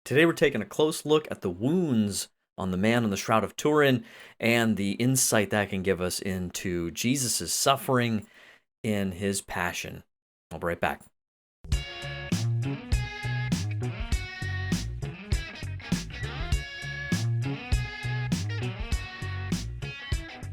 Today we're taking a close look at the wounds on the man on the Shroud of Turin and the insight that can give us into Jesus' suffering in his passion. I'll be right back.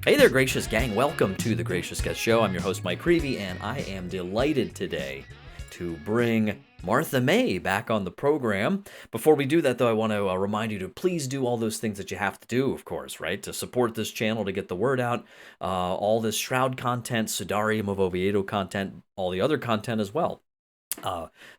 Hey there, Gracious Gang. Welcome to the Gracious Guest Show. I'm your host, Mike Creevy, and I am delighted today to bring Martha May back on the program. Before we do that, though, I want to remind you to please do all those things that you have to do, of course, right? To support this channel, to get the word out, all this Shroud content, Sudarium of Oviedo content, all the other content as well.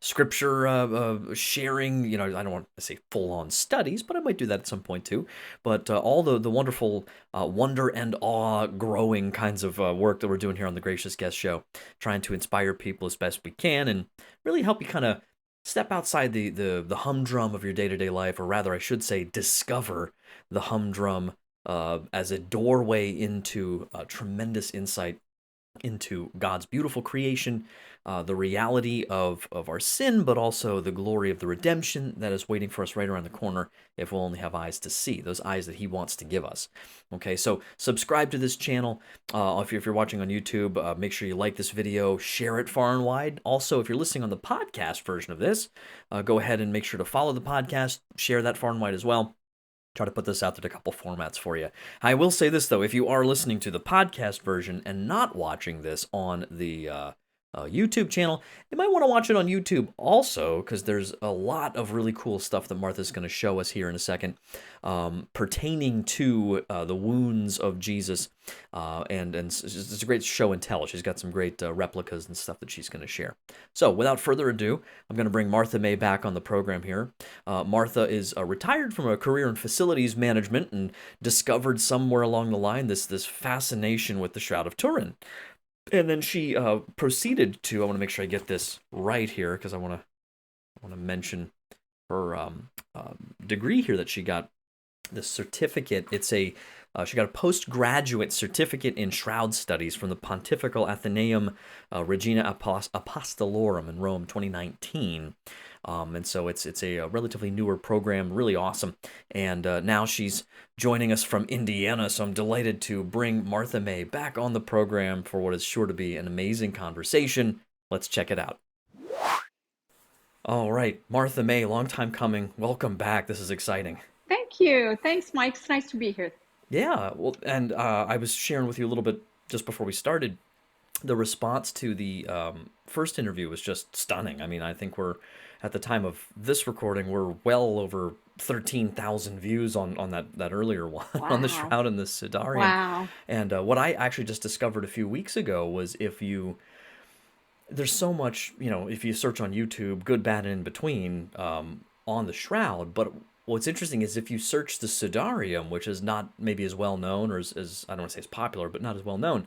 Scripture sharing, I don't want to say full-on studies, but I might do that at some point too. But all the wonderful wonder and awe growing kinds of work that we're doing here on the Gracious Guest Show, trying to inspire people as best we can and really help you kind of step outside the humdrum of your day-to-day life, or rather, I should say, discover the humdrum as a doorway into tremendous insight into God's beautiful creation, the reality of our sin, but also the glory of the redemption that is waiting for us right around the corner if we'll only have eyes to see, those eyes that he wants to give us. Okay, so subscribe to this channel. If you're watching on YouTube, make sure you like this video, share it far and wide. Also, if you're listening on the podcast version of this, go ahead and make sure to follow the podcast, share that far and wide as well. Try to put this out there in a couple formats for you. I will say this, though. If you are listening to the podcast version and not watching this on the YouTube channel, you might want to watch it on YouTube also, because there's a lot of really cool stuff that Martha's going to show us here in a second pertaining to the wounds of Jesus. And it's a great show and tell. She's got some great replicas and stuff that she's going to share. So without further ado, I'm going to bring Martha May back on the program here. Martha is retired from a career in facilities management and discovered somewhere along the line this fascination with the Shroud of Turin. And then she proceeded to, I want to make sure I get this right here, because I want to mention her degree here that she got, the certificate. It's she got a postgraduate certificate in Shroud Studies from the Pontifical Athenaeum Regina Apostolorum in Rome, 2019. And so it's a relatively newer program, really awesome. And now she's joining us from Indiana, so I'm delighted to bring Martha May back on the program for what is sure to be an amazing conversation. Let's check it out. All right, Martha May, long time coming. Welcome back. This is exciting. Thank you. Thanks, Mike. It's nice to be here. Yeah, well, and I was sharing with you a little bit just before we started. The response to the first interview was just stunning. I mean, I think we're, at the time of this recording, we're well over 13,000 views on that earlier one, Wow. on the Shroud and the Sudarium. Wow. And what I actually just discovered a few weeks ago was there's so much, if you search on YouTube, good, bad, and in between, on the Shroud, but what's interesting is if you search the Sudarium, which is not maybe as well known, or as I don't want to say as popular, but not as well known,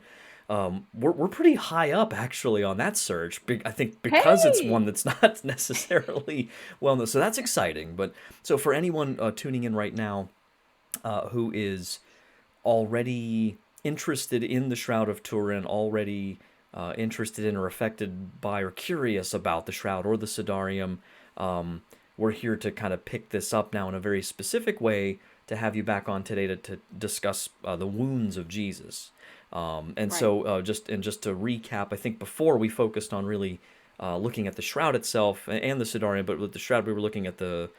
we're pretty high up actually on that search. I think because it's one that's not necessarily well known. So that's exciting. But so for anyone tuning in right now who is already interested in the Shroud of Turin, already interested in or affected by or curious about the Shroud or the Sudarium, we're here to kind of pick this up now in a very specific way to have you back on today to discuss the wounds of Jesus. And right. So just to recap, I think before we focused on really looking at the Shroud itself and the Sudarium, but with the Shroud we were looking at the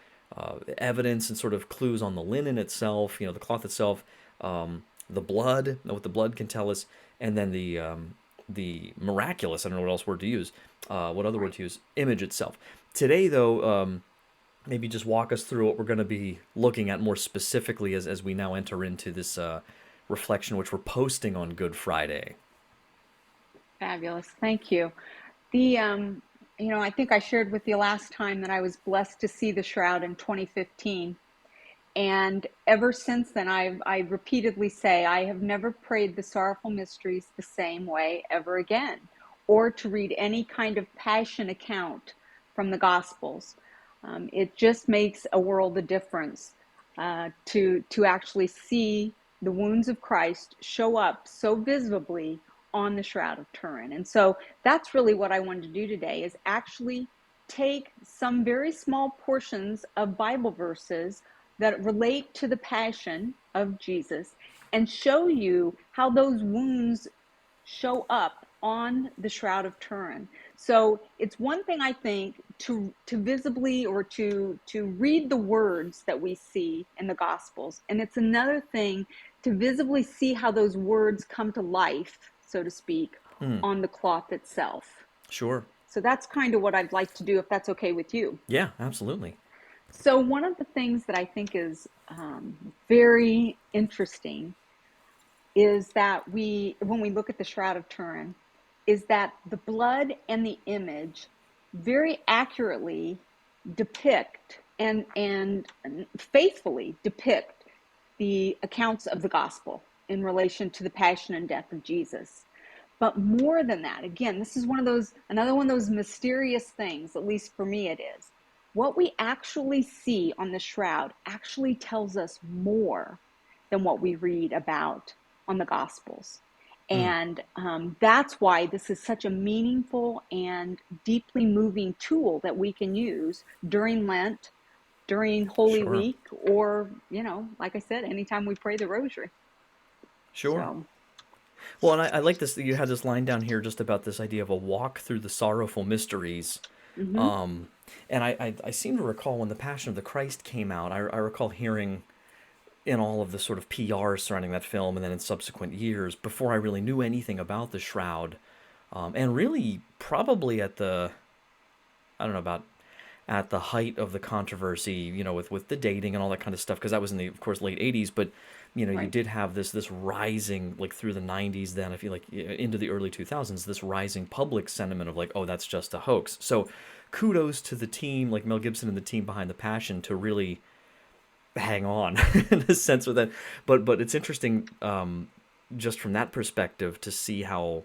evidence and sort of clues on the linen itself, the cloth itself, the blood, what the blood can tell us, and then the miraculous, I don't know what else word to use, what other word to use, image itself. Today, though, maybe just walk us through what we're going to be looking at more specifically as we now enter into this reflection, which we're posting on Good Friday. Fabulous. Thank you. I think I shared with you last time that I was blessed to see the Shroud in 2015. And ever since then, I repeatedly say, I have never prayed the sorrowful mysteries the same way ever again, or to read any kind of passion account from the Gospels. It just makes a world of difference to actually see the wounds of Christ show up so visibly on the Shroud of Turin. And so that's really what I wanted to do today, is actually take some very small portions of Bible verses that relate to the passion of Jesus and show you how those wounds show up on the Shroud of Turin. So it's one thing, I think, to visibly or to read the words that we see in the Gospels, and it's another thing to visibly see how those words come to life, so to speak, Hmm. on the cloth itself. Sure. So that's kind of what I'd like to do, if that's okay with you. Yeah, absolutely. So one of the things that I think is very interesting is that when we look at the Shroud of Turin, is that the blood and the image very accurately depict and faithfully depict the accounts of the gospel in relation to the passion and death of Jesus. But more than that, again, this is another one of those mysterious things, at least for me it is. What we actually see on the shroud actually tells us more than what we read about on the Gospels. Hmm. And that's why this is such a meaningful and deeply moving tool that we can use during Lent, during Holy Sure. Week, or, like I said, anytime we pray the rosary. Sure. So, Well, and I like this. You had this line down here just about this idea of a walk through the sorrowful mysteries. mm-hmm, Um, and I seem to recall when the Passion of the Christ came out, I recall hearing in all of the sort of PR surrounding that film, and then in subsequent years, before I really knew anything about the Shroud, and really probably at the, I don't know about at the height of the controversy, with the dating and all that kind of stuff, because that was in the, of course, late '80s. But you right. did have this rising, like through the '90s, then I feel like into the early 2000s, this rising public sentiment of like, oh, that's just a hoax. So, kudos to the team, like Mel Gibson and the team behind the Passion, to really hang on in a sense with that. But it's interesting, just from that perspective, to see how,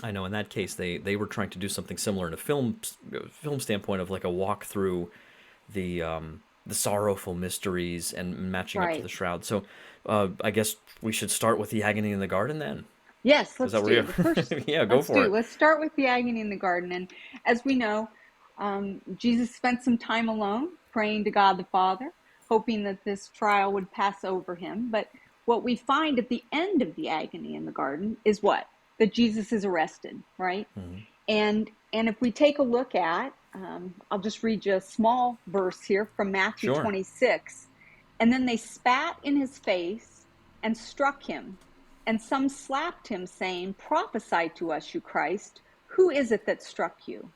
I know in that case they were trying to do something similar in a film standpoint, of like a walk through the sorrowful mysteries and matching up to Right. the shroud. So I guess we should start with the agony in the garden then. Yes, Is let's that where do you? the first. Yeah, go for it. Let's start with the agony in the garden. And as we know, Jesus spent some time alone praying to God the Father, hoping that this trial would pass over him. But what we find at the end of the agony in the garden is what? That Jesus is arrested, right? Hmm. And if we take a look at, I'll just read you a small verse here from Matthew Sure. 26. And then they spat in his face and struck him. And some slapped him, saying, "Prophesy to us, you Christ. Who is it that struck you?"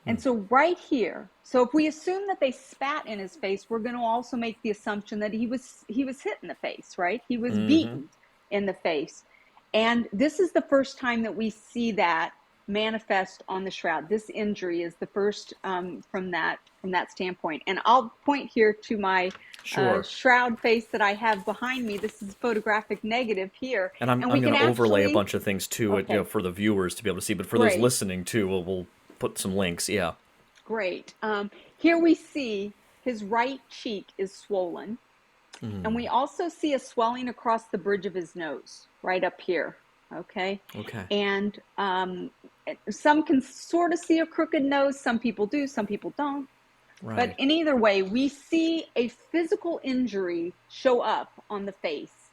Hmm. And so right here, so if we assume that they spat in his face, we're going to also make the assumption that he was hit in the face, right? He was Mm-hmm. beaten in the face. And this is the first time that we see that manifest on the shroud. This injury is the first, from that standpoint. And I'll point here to my Sure. shroud face that I have behind me. This is photographic negative here, And I'm and we I'm can going to overlay a actually. bunch of things too, Okay, for the viewers to be able to see, but for those great. listening too, we'll put some links. Yeah. Great. Here we see his right cheek is swollen, and Mm. we also see a swelling across the bridge of his nose, right up here. Okay. Okay. And some can sort of see a crooked nose. Some people do, some people don't. But Right. in either way, we see a physical injury show up on the face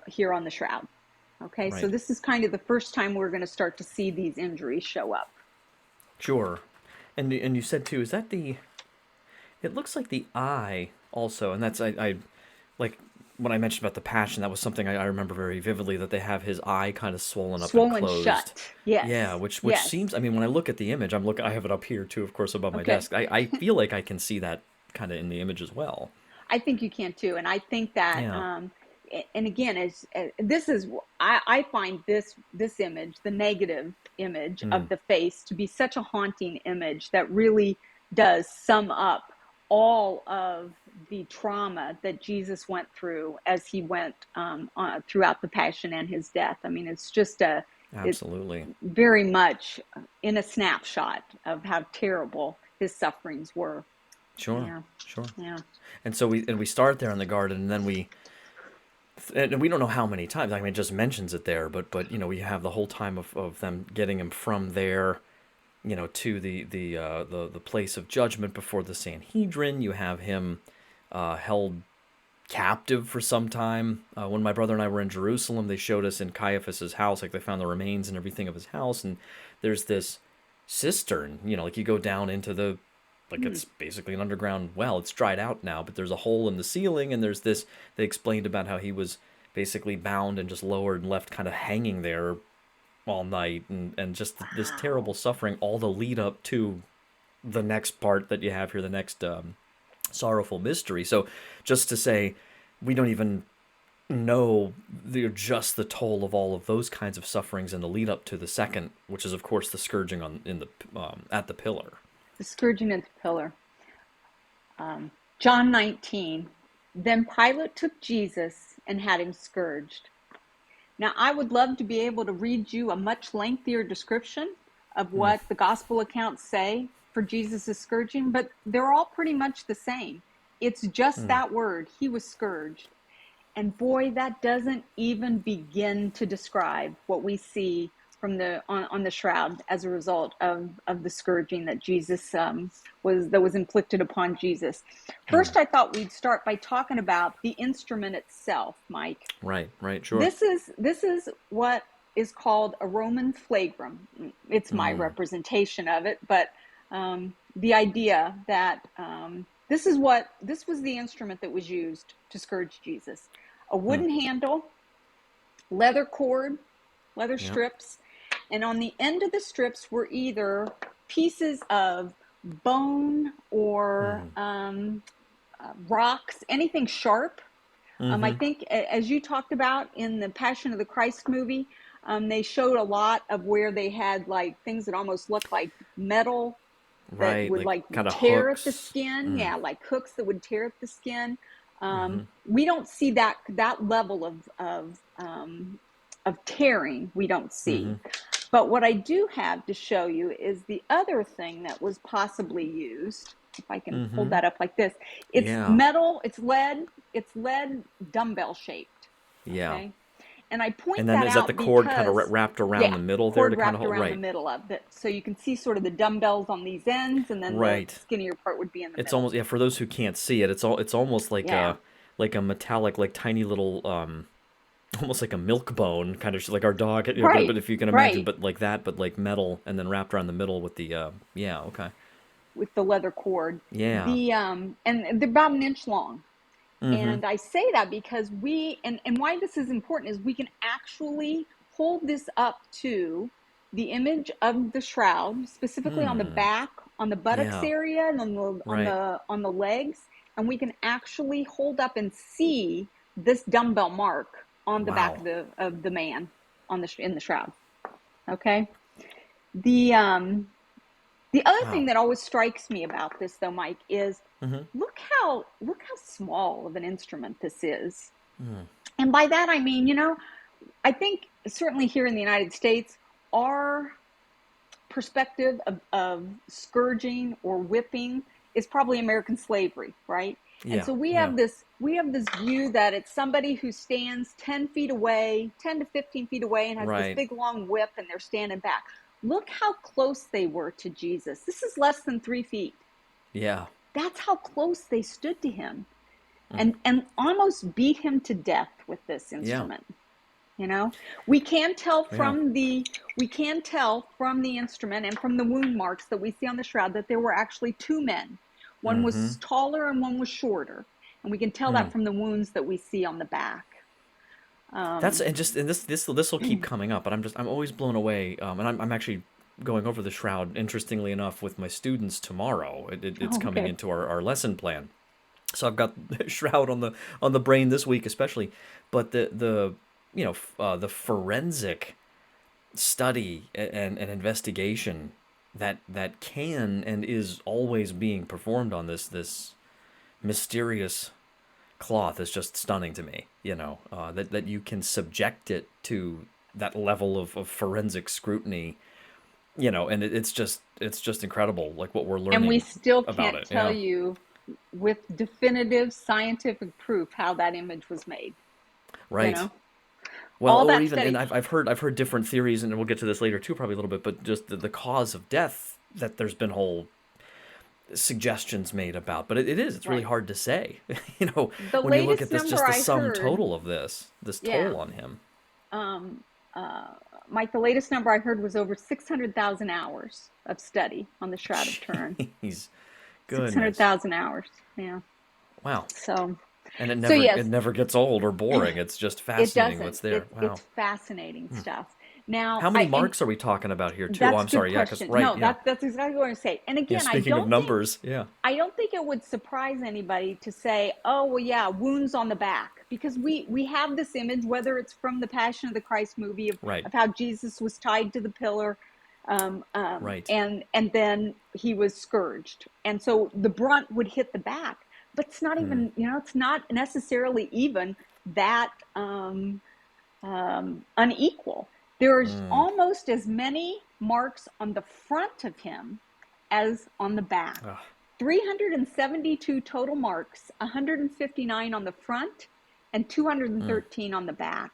here on the shroud. Okay. So Right. this is kind of the first time we're going to start to see these injuries show up. Sure. And you said too, is that the? It looks like the eye also, and that's I like when I mentioned about the passion. That was something I remember very vividly, that they have his eye kind of swollen up and Swollen closed. shut. Yeah, Yes. which Yes. seems. I mean, when I look at the image, I have it up here too, of course, above my Okay. desk. I feel like I can see that kind of in the image as well. I think you can too. And I think that, Yeah. and again, this is, I find this image, the negative image Mm. of the face, to be such a haunting image that really does sum up all of the trauma that Jesus went through as he went throughout the passion and his death. I mean, it's Absolutely. very much in a snapshot of how terrible his sufferings were. Sure. Yeah. Sure. Yeah. And so we start there in the garden, and then we don't know how many times. I mean, it just mentions it there, but we have the whole time of them getting him from there, to the place of judgment before the Sanhedrin. You have him held captive for some time. When my brother and I were in Jerusalem, they showed us in Caiaphas's house, like they found the remains and everything of his house, and there's this cistern. Like you go down into the like Hmm. it's basically an underground well. It's dried out now, but there's a hole in the ceiling, and there's this. They explained about how he was basically bound and just lowered and left kind of hanging there all night, and just this terrible Wow. suffering, all the lead up to the next part that you have here, the next sorrowful mystery. So just to say, we don't even know just the toll of all of those kinds of sufferings in the lead up to the second, which is of course the scourging on in the at the pillar. The scourging at the pillar. John 19. Then Pilate took Jesus and had him scourged. Now, I would love to be able to read you a much lengthier description of Mm, what the gospel accounts say for Jesus' scourging, but they're all pretty much the same. It's just mm, that word. He was scourged. And boy, that doesn't even begin to describe what we see from the on the shroud as a result of the scourging that Jesus was inflicted upon Jesus. mm. First, I thought we'd start by talking about the instrument itself, Mike. Right, right, sure. This is what is called a Roman flagrum. It's my Mm, representation of it, but the idea that this was the instrument that was used to scourge Jesus. A mm. wooden handle, leather cord, leather Yeah. strips, and on the end of the strips were either pieces of bone or Mm, rocks, anything sharp. I mm-hmm. think, as you talked about in the Passion of the Christ movie, they showed a lot of where they had like things that almost looked like metal that Right, would like like kind of tear at the hooks. skin. Mm, Yeah, like hooks that would tear at the skin. mm-hmm. We don't see that level of tearing. We don't Mm-hmm. see. But what I do have to show you is the other thing that was possibly used. If I can hold Mm-hmm. that up like this, it's Yeah. metal, it's lead dumbbell shaped. Yeah. Okay. And I And point then that is that the out cord kind of because, wrapped around yeah, the middle there to cord kind of wrapped hold? around the Right. middle of it. So you can see sort of the dumbbells on these ends, and then the Right. skinnier part would be in the It's middle. almost, yeah, for those who can't see it, it's almost Yeah. like a metallic, like tiny little almost like a milk bone kind of like our dog, but Right. if you can imagine, Right. but like that, but like metal, and then wrapped around the middle with the yeah, okay. With the leather cord. Yeah. And they're about an inch long. Mm-hmm. And I say that because and why this is important is we can actually hold this up to the image of the shroud, specifically on the Hmm. back, on the buttocks Yeah. area, and Right. on the legs, and we can actually hold up and see this dumbbell mark on the back Wow. of the man on in the shroud. Okay. The um, the other thing Wow. that always strikes me about this, though, Mike, is Mm-hmm. look how small of an instrument this is. Mm. And by that I mean, I think certainly here in the United States, our perspective of scourging or whipping is probably American slavery, right? And Yeah. so Yeah. we have this view that it's somebody who stands 10 feet away, 10 to 15 feet away, and has this Right. big long whip, and they're standing back. Look how close they were to Jesus. This is less than 3 feet. Yeah. That's how close they stood to him, Mm. and almost beat him to death with this Yeah. instrument. You know, we can tell Yeah. from the instrument and from the wound marks that we see on the shroud that there were actually two men. One Mm-hmm. was taller and one was shorter, and we can tell that Mm. from the wounds that we see on the back. That's Um, and just and this will keep coming up, but I'm always blown away. And I'm actually going over the shroud. Interestingly enough, with my students tomorrow, it's oh, coming okay. into our lesson plan. So I've got the shroud on the brain this week, especially. But the the forensic study and investigation that can and is always being performed on this mysterious cloth is just stunning to me. That you can subject it to that level of forensic scrutiny. And it's just incredible, like what we're And we learning still about can't it. tell Yeah. you with definitive scientific proof how that image was made. You Right. know, Well, all or that even, and study. I've heard different theories, and we'll get to this later too, probably a little bit. But just the cause of death that there's been whole suggestions made about, but it's really Right. hard to say. You know, The when you look latest at this, number just the I sum heard, total of this yeah, toll on him. um, uh, Mike, the latest number I heard was over 600,000 hours of study on the Shroud of Turin. Jeez, goodness, 600,000 hours. Yeah. wow. So, And so it yes, never gets old or boring. It's just it fascinating doesn't. what's there. It's Wow. fascinating stuff. Now, How many and marks are we talking about here too? Oh, that's I'm a good sorry. Yeah, because question. right, No, yeah, that's exactly what I'm saying. And yeah. again, Speaking of numbers, yeah, I don't think it would surprise anybody to say, "Oh, well, yeah, wounds on the back," because we have this image, whether it's from the Passion of the Christ movie right, of how Jesus was tied to the pillar, right. and then he was scourged, and so the brunt would hit the back. But it's not Hmm. even, it's not necessarily even that unequal. There's Hmm. almost as many marks on the front of him as on the back. Oh, 372 total marks, 159 on the front and hmm. 213 on the back.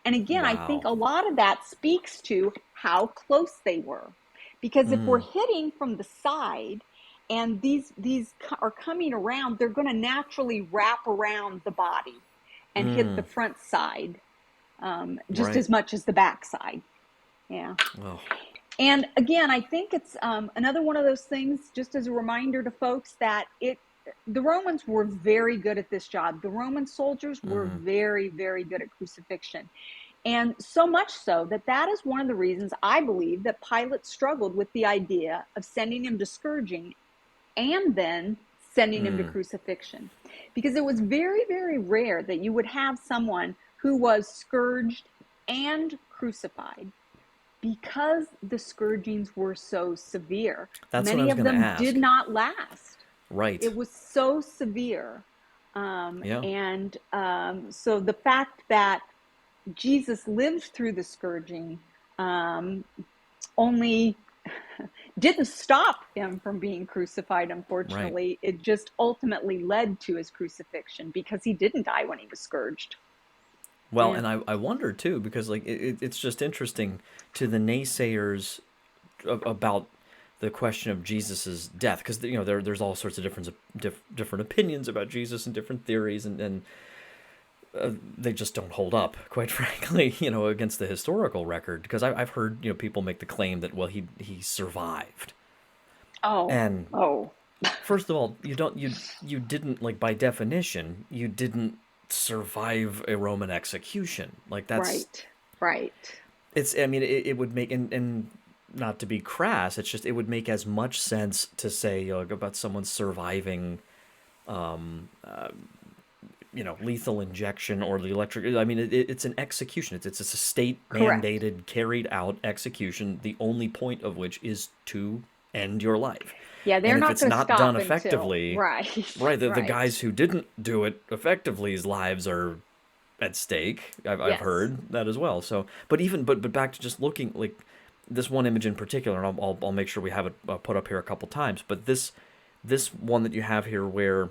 And again, I think Wow. a lot of that speaks to how close they were. Because if we're Hmm. hitting from the side and these are coming around, they're going to naturally wrap around the body and hit the Hmm. front side just Right. as much as the back side. Yeah. Oh. And again, I think it's another one of those things, just as a reminder to folks, that the Romans were very good at this job. The Roman soldiers were Hmm. very, very good at crucifixion. And so much so that that is one of the reasons I believe that Pilate struggled with the idea of sending him to scourging and then sending him to Hmm. crucifixion. Because it was very, very rare that you would have someone who was scourged and crucified because the scourgings were so severe. That's what I Many was of going to them did ask. not last. Right. It was so severe. Yeah. And so the fact that Jesus lived through the scourging um, only didn't stop him from being crucified, Right. unfortunately. It just ultimately led to his crucifixion because he didn't die when he was scourged. Well, Yeah. and I wonder too because like it's just interesting to the naysayers about the question of Jesus's death because there's all sorts of different opinions about Jesus and different theories and they just don't hold up, quite frankly, against the historical record. Because I've heard people make the claim that well he survived, Oh, and oh, first of all you didn't like by definition you didn't survive a Roman execution. Like that's right, right. it's I mean it would make and not to be crass, it's just it would make as much sense to say about someone surviving lethal injection or the electric. I mean, it's an execution. It's a state Correct. mandated, carried out execution. The only point of which is to end your life. Yeah, And they're if not it's going to not done stop until, effectively, right, right, the right. guys who didn't do it effectively's lives are at stake. I've Yes, heard that as well. So, but back to just looking like this one image in particular, and I'll make sure we have it put up here a couple times. But this one that you have here where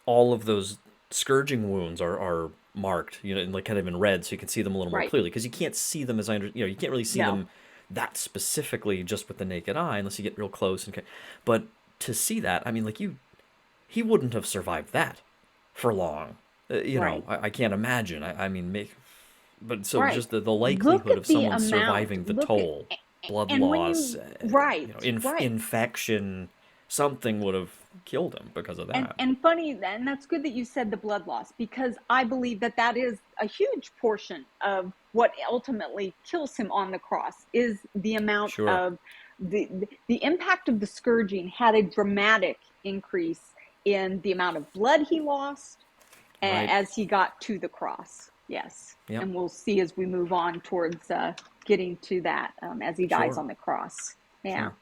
all of those scourging wounds are marked, and like kind of in red, so you can see them a little more right. clearly. Because you can't see them you can't really see No, them that specifically just with the naked eye unless you get real close. But to see that, I mean, like he wouldn't have survived that for long. right, I can't imagine. I mean, but so right. just the Look likelihood at of the someone amount. surviving the Look at, toll, blood and when loss, you, right, right. infection, something would have killed him because of that. And funny, and that's good that you said the blood loss, because I believe that that is a huge portion of what ultimately kills him on the cross is the amount Sure. of the impact of the scourging had a dramatic increase in the amount of blood he lost Right. as he got to the cross. Yes. Yep. And we'll see as we move on towards getting to that as he dies Sure. on the cross. Yeah. Sure.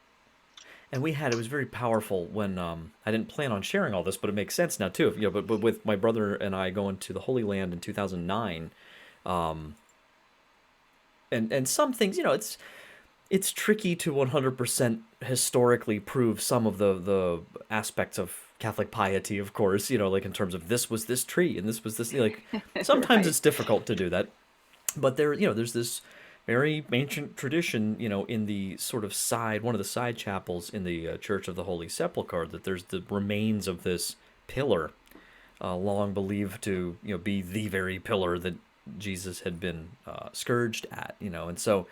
And it was very powerful when I didn't plan on sharing all this, but it makes sense now too. But with my brother and I going to the Holy Land in 2009, and some things, it's tricky to 100% historically prove some of the aspects of Catholic piety, of course, like in terms of this was this tree and this was this, like sometimes Right. it's difficult to do that. But there's this very ancient tradition, in the sort of one of the side chapels in the Church of the Holy Sepulchre, that there's the remains of this pillar, long believed to be the very pillar that Jesus had been scourged at, and so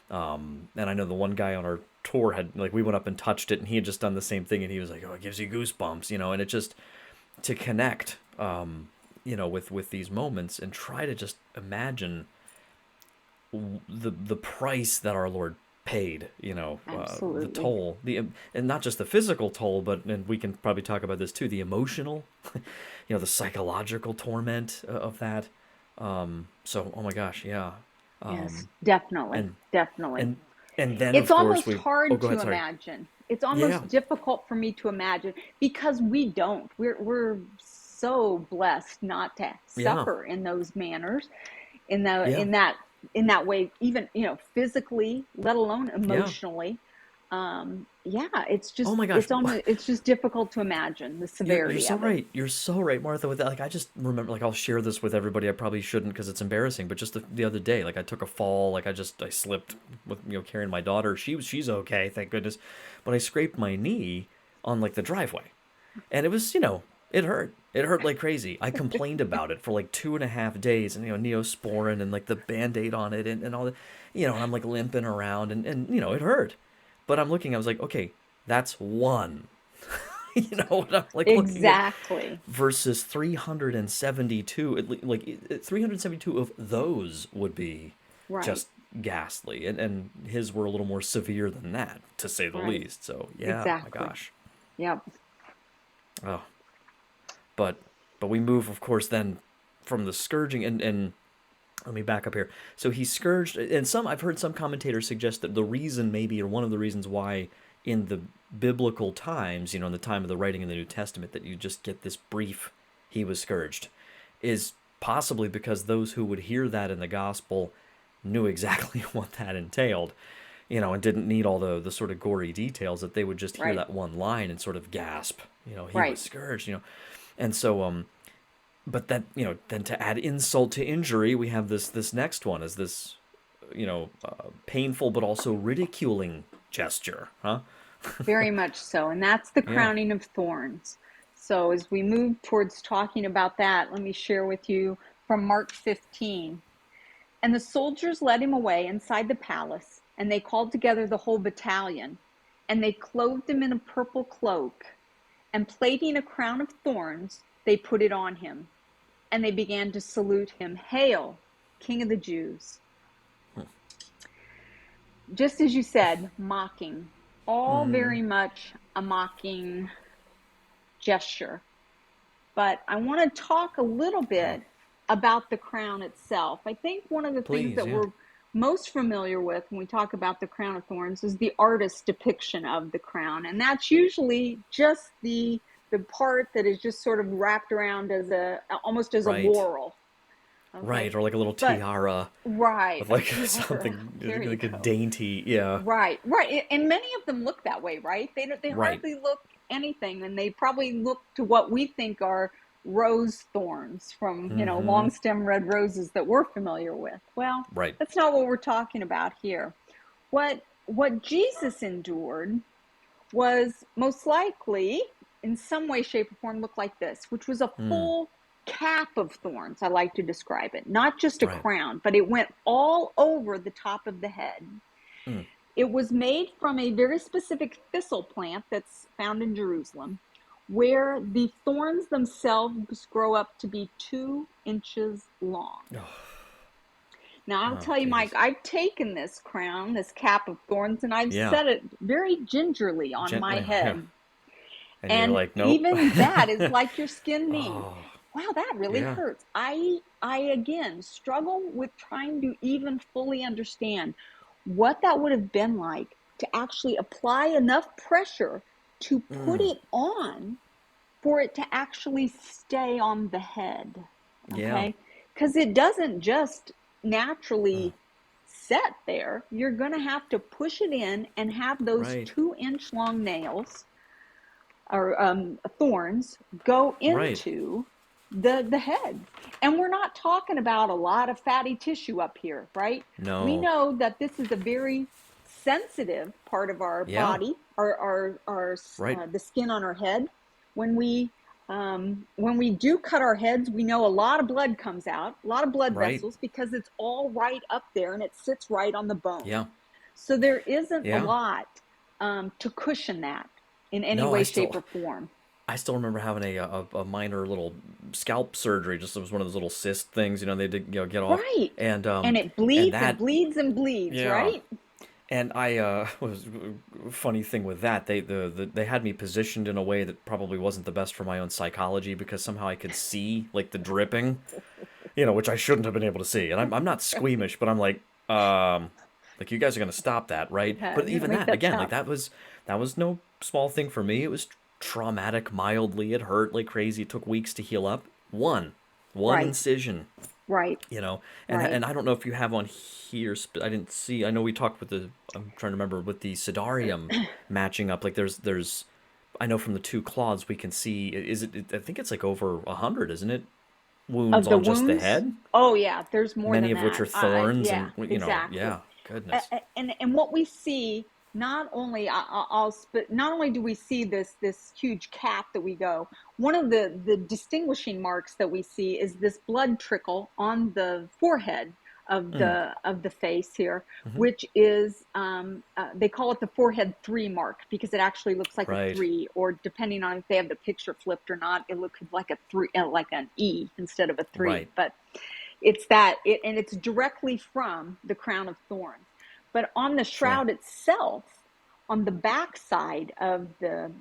and I know the one guy on our tour had, like, we went up and touched it, and he had just done the same thing, and he was like, "Oh, it gives you goosebumps," and it just to connect, with these moments and try to just imagine the price that our Lord paid, the Absolutely. toll, and not just the physical toll, but, and we can probably talk about this too, the emotional, the psychological torment of that. So, oh my gosh, yeah. Yes, Um, definitely. and Definitely. and and then It's of course almost we. Oh, hard go to ahead. Sorry. imagine. It's Yeah. almost difficult for me to imagine because we don't. We're so blessed not to Yeah. suffer in those manners, Yeah. in that way, even physically, let alone Yeah. emotionally. Yeah, Oh my gosh. it's just difficult to imagine the You're severity so of it. right. You're so right, Martha. With that, like, I just remember, like, I'll share this with everybody. I probably shouldn't because it's embarrassing. But just the other day, like, I took a fall. Like, I slipped with carrying my daughter. She's okay, thank goodness. But I scraped my knee on, like, the driveway, and it was, it hurt. It hurt like crazy. I complained about it for like 2.5 days, and Neosporin and like the Band-Aid on it, and all that, and I'm like limping around, and it hurt. But I'm looking. I was like, okay, that's one. What I'm like looking at Exactly. versus 372, like 372 of those would be Right. just ghastly, and his were a little more severe than that, to say the Right. least. So yeah, my Exactly. gosh. Yep. Oh, but we move, of course, then from the scourging, and let me back up here. So he's scourged, and I've heard some commentators suggest that the reason, maybe, or one of the reasons why in the biblical times, in the time of the writing in the New Testament, that you just get this brief "he was scourged," is possibly because those who would hear that in the gospel knew exactly what that entailed, and didn't need all the sort of gory details, that they would just hear Right. that one line and sort of gasp, "he was Right. scourged," and so but that, then to add insult to injury, we have this next one, is this, painful but also ridiculing gesture, huh? Very much so. And that's the Yeah. crowning of thorns. So as we move towards talking about that, let me share with you from Mark 15. And the soldiers led him away inside the palace, and they called together the whole battalion, and they clothed him in a purple cloak, and plaiting a crown of thorns, they put it on him, and they began to salute him, "Hail, King of the Jews." Just as you said, mocking, all very much a mocking gesture. But I want to talk a little Oh, bit about the crown itself. I think one of the things please, that yeah. we're most familiar with when we talk about the crown of thorns is the artist's depiction of the crown, and that's usually just the part that is just sort of wrapped around as a almost as a Right. laurel. Okay, Right, or like a little but tiara right, with a like tiara. something There you like a go. dainty, yeah. Right, right, and many of them look that way, right? They Right. hardly look anything, and they probably look to what we think are rose thorns from long stem red roses that we're familiar with. Well, Right. that's not what we're talking about here. What Jesus endured was most likely, in some way, shape, or form, look like this, which was a full cap of thorns. I like to describe it, not just a Right. crown, but it went all over the top of the head. It was made from a very specific thistle plant that's found in Jerusalem, where the thorns themselves grow up to be 2 inches long. Now, I'll Oh, tell you, Mike, Jesus. I've taken this crown, this cap of thorns, and I've Yeah. set it very gingerly on my Gently, yeah. head. And you're And like, nope. even that is like your skinned knee. Oh, Wow, that really yeah. hurts. I again struggle with trying to even fully understand what that would have been like to actually apply enough pressure to put it on for it to actually stay on the head. Yeah. Okay? Because it doesn't just naturally set there. You're going to have to push it in and have those Right. 2 inch long nails or thorns go Right. into the head. And we're not talking about a lot of fatty tissue up here, right? We No. know that this is a very sensitive part of our Yeah. body, Right. the skin on our head. When when we do cut our heads, we know a lot of blood comes out, a lot of blood Right. vessels, because it's all right up there and it sits right on the bone. Yeah. So there isn't a Yeah. lot to cushion that in any No, way, shape, or form. I still remember having a minor little scalp surgery. Just it was one of those little cyst things, they did get off, Right. and And it and bleeds and that bleeds and bleeds, yeah. right? And I was funny thing with that they had me positioned in a way that probably wasn't the best for my own psychology because somehow I could see like the dripping, which I shouldn't have been able to see. And I'm not squeamish, but I'm like you guys are gonna stop that, right? Yeah, But you're gonna even make that that again, like stop. that was no small thing for me. It was traumatic mildly. It hurt like crazy. It took weeks to heal up. One Right, incision, right, right. and I don't know if you have on here. I didn't see. I know we talked with I'm trying to remember with the Sidarium matching up. Like there's. I know from the two claws we can see. Is it? I think it's like over 100, isn't it? Wounds Of the on just the wounds, head, oh yeah, there's more many than of which that. are thorns, Yeah, and exactly. yeah, goodness, And what we see, not only not only do we see this huge cap that we go, one of the distinguishing marks that we see is this blood trickle on the forehead mm, of the face here, hmm, which is they call it the forehead three mark because it actually looks like a right, three, or depending on if they have the picture flipped or not, it looks like a three, like an E instead of a three. right, But and it's directly from the crown of thorns. But on the sure, shroud itself, on the back side of the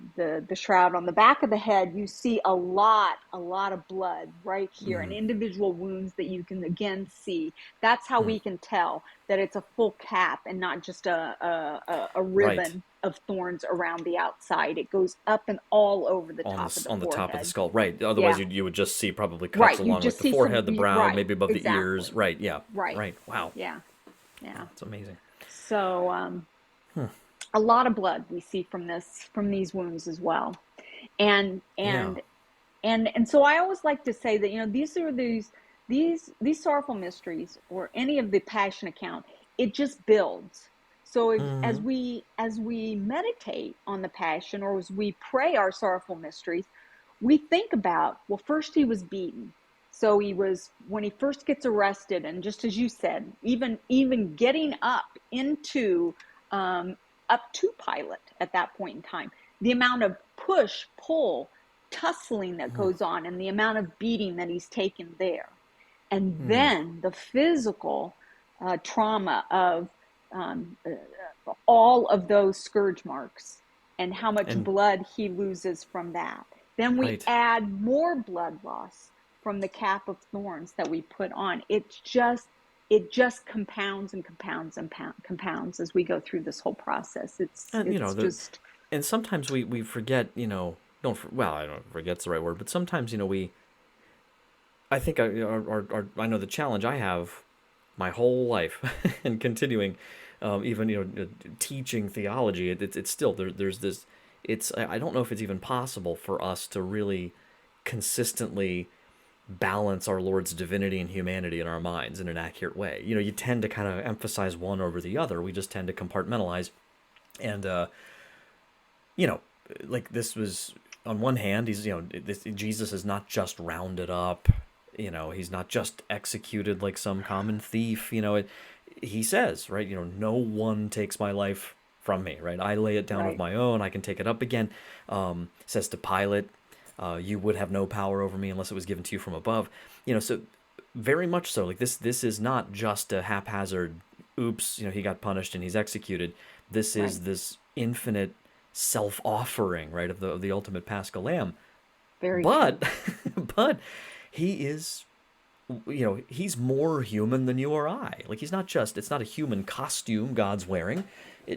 shroud, on the back of the head, you see a lot of blood right here, and individual wounds that you can again see. That's how we can tell that it's a full cap and not just a right. ribbon of thorns around the outside. It goes up and all over the top of the On the top of the forehead. skull, right? Otherwise, Yeah, you would just see probably cuts right. You along like just the see some, forehead, the brow, right, maybe above the ears, exactly. right? Yeah, Right. right. Wow, Yeah. Yeah. that's amazing. So a lot of blood we see from these wounds as well. And Yeah. and so I always like to say that these sorrowful mysteries, or any of the passion account, it just builds. So as we meditate on the passion, or as we pray our sorrowful mysteries, we think about, well, first he was beaten. So he was, when he first gets arrested, and just as you said, even getting um, up to Pilate at that point in time, the amount of push, pull, tussling that goes on, and the amount of beating that he's taken there, and then the physical trauma of all of those scourge marks, and how much And blood he loses from that. Then we right. add more blood loss from the cap of thorns that we put on. It just compounds and compounds and compounds as we go through this whole process. And It's just and sometimes we forget, don't well, I don't forget's the right word, but sometimes we I think I know the challenge I have my whole life and continuing, even teaching theology. It's still there's this. I don't know if it's even possible for us to really consistently balance our Lord's divinity and humanity in our minds in an accurate way. You tend to kind of emphasize one over the other. We just tend to compartmentalize, and you know, like this was on one hand, Jesus is not just rounded up. He's not just executed like some common thief. He says, right, no one takes my life from me, right? I lay it down of right, my own. I can take it up again. Says to Pilate, you would have no power over me unless it was given to you from above. So very much so. Like this is not just a haphazard. Oops, he got punished and he's executed. This right. is this infinite self-offering, right, of the ultimate Paschal Lamb. Very true. But, but he is, he's more human than you or I. Like he's not just. It's not a human costume God's wearing.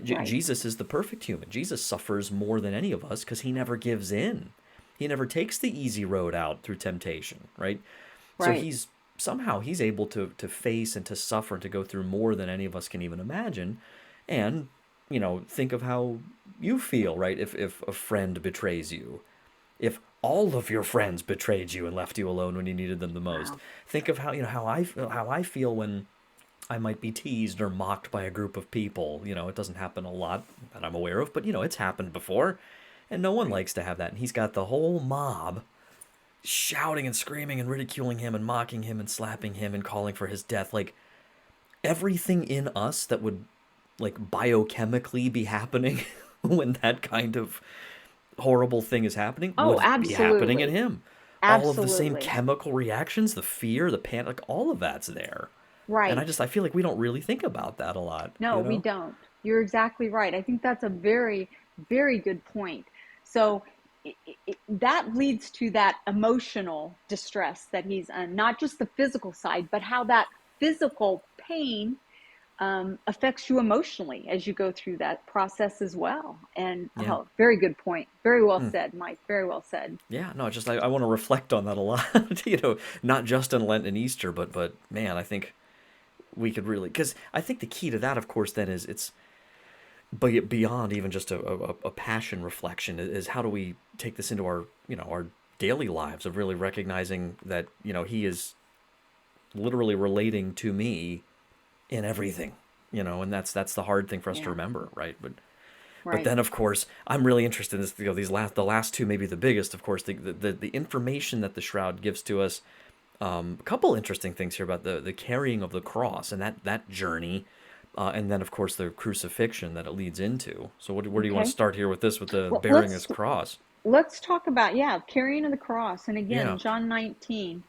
Right, Jesus is the perfect human. Jesus suffers more than any of us because he never gives in. He never takes the easy road out through temptation, right? So right. he's able to face and to suffer and to go through more than any of us can even imagine. And think of how you feel, right? If a friend betrays you, if all of your friends betrayed you and left you alone when you needed them the most. Wow. Think of how, how I feel when I might be teased or mocked by a group of people. It doesn't happen a lot that I'm aware of, but it's happened before, and no one Right. likes to have that. And he's got the whole mob shouting and screaming and ridiculing him and mocking him and slapping him and calling for his death. Like everything in us that would like biochemically be happening when that kind of horrible thing is happening Oh, would be happening in absolutely. him. All of the same Absolutely. chemical reactions, the fear, the panic, all of that's there. And Right. I feel like we don't really think about that a lot, No, you we know? don't. You're exactly right. I think that's a very, very good point. So that leads to that emotional distress that he's not just the physical side, but how that physical pain affects you emotionally as you go through that process as well. And Yeah. oh, very good point. Very well said, Mike. Very well said. Yeah, no, just I want to reflect on that a lot, not just in Lent and Easter, but man, I think we could really, because I think the key to that, of course, then is it's beyond even just a passion reflection is how do we take this into our daily lives of really recognizing that he is literally relating to me in everything, and that's the hard thing for us to Yeah, remember, right? But right. then of course I'm really interested in this, these last two, maybe the biggest, of course, the information that the shroud gives to us. A couple interesting things here about the carrying of the cross and that journey, and then of course the crucifixion that it leads into. So where do you want to Okay. start here with this, with the Well, bearing his cross? let's talk about, yeah, carrying of the cross. And again, Yeah. John 19.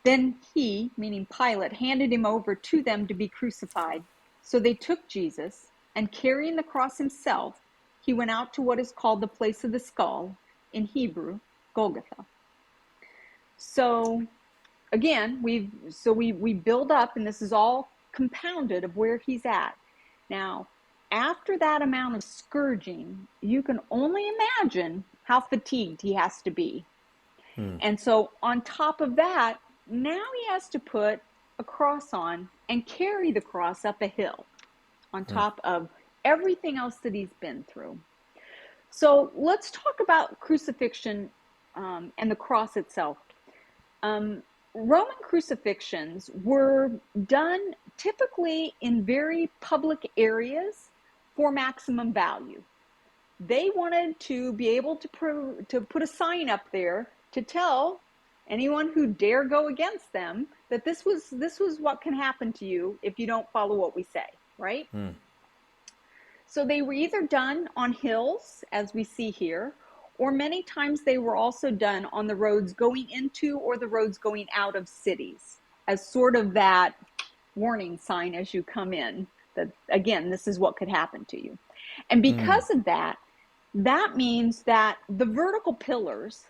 Then he, meaning Pilate, handed him over to them to be crucified. So they took Jesus, and carrying the cross himself, he went out to what is called the place of the skull, in Hebrew, Golgotha. So again, we build up, and this is all compounded of where he's at. Now, after that amount of scourging, you can only imagine how fatigued he has to be. Hmm. And so, on top of that, now he has to put a cross on and carry the cross up a hill on Hmm. top of everything else that he's been through. So, let's talk about crucifixion and the cross itself. Um, Roman crucifixions were done typically in very public areas for maximum value. They wanted to be able to put a sign up there to tell anyone who dare go against them that this was what can happen to you if you don't follow what we say, right? Hmm. So they were either done on hills, as we see here, or many times they were also done on the roads going into or the roads going out of cities as sort of that warning sign as you come in that, again, this is what could happen to you. And Hmm. because of that, that means that the vertical pillars,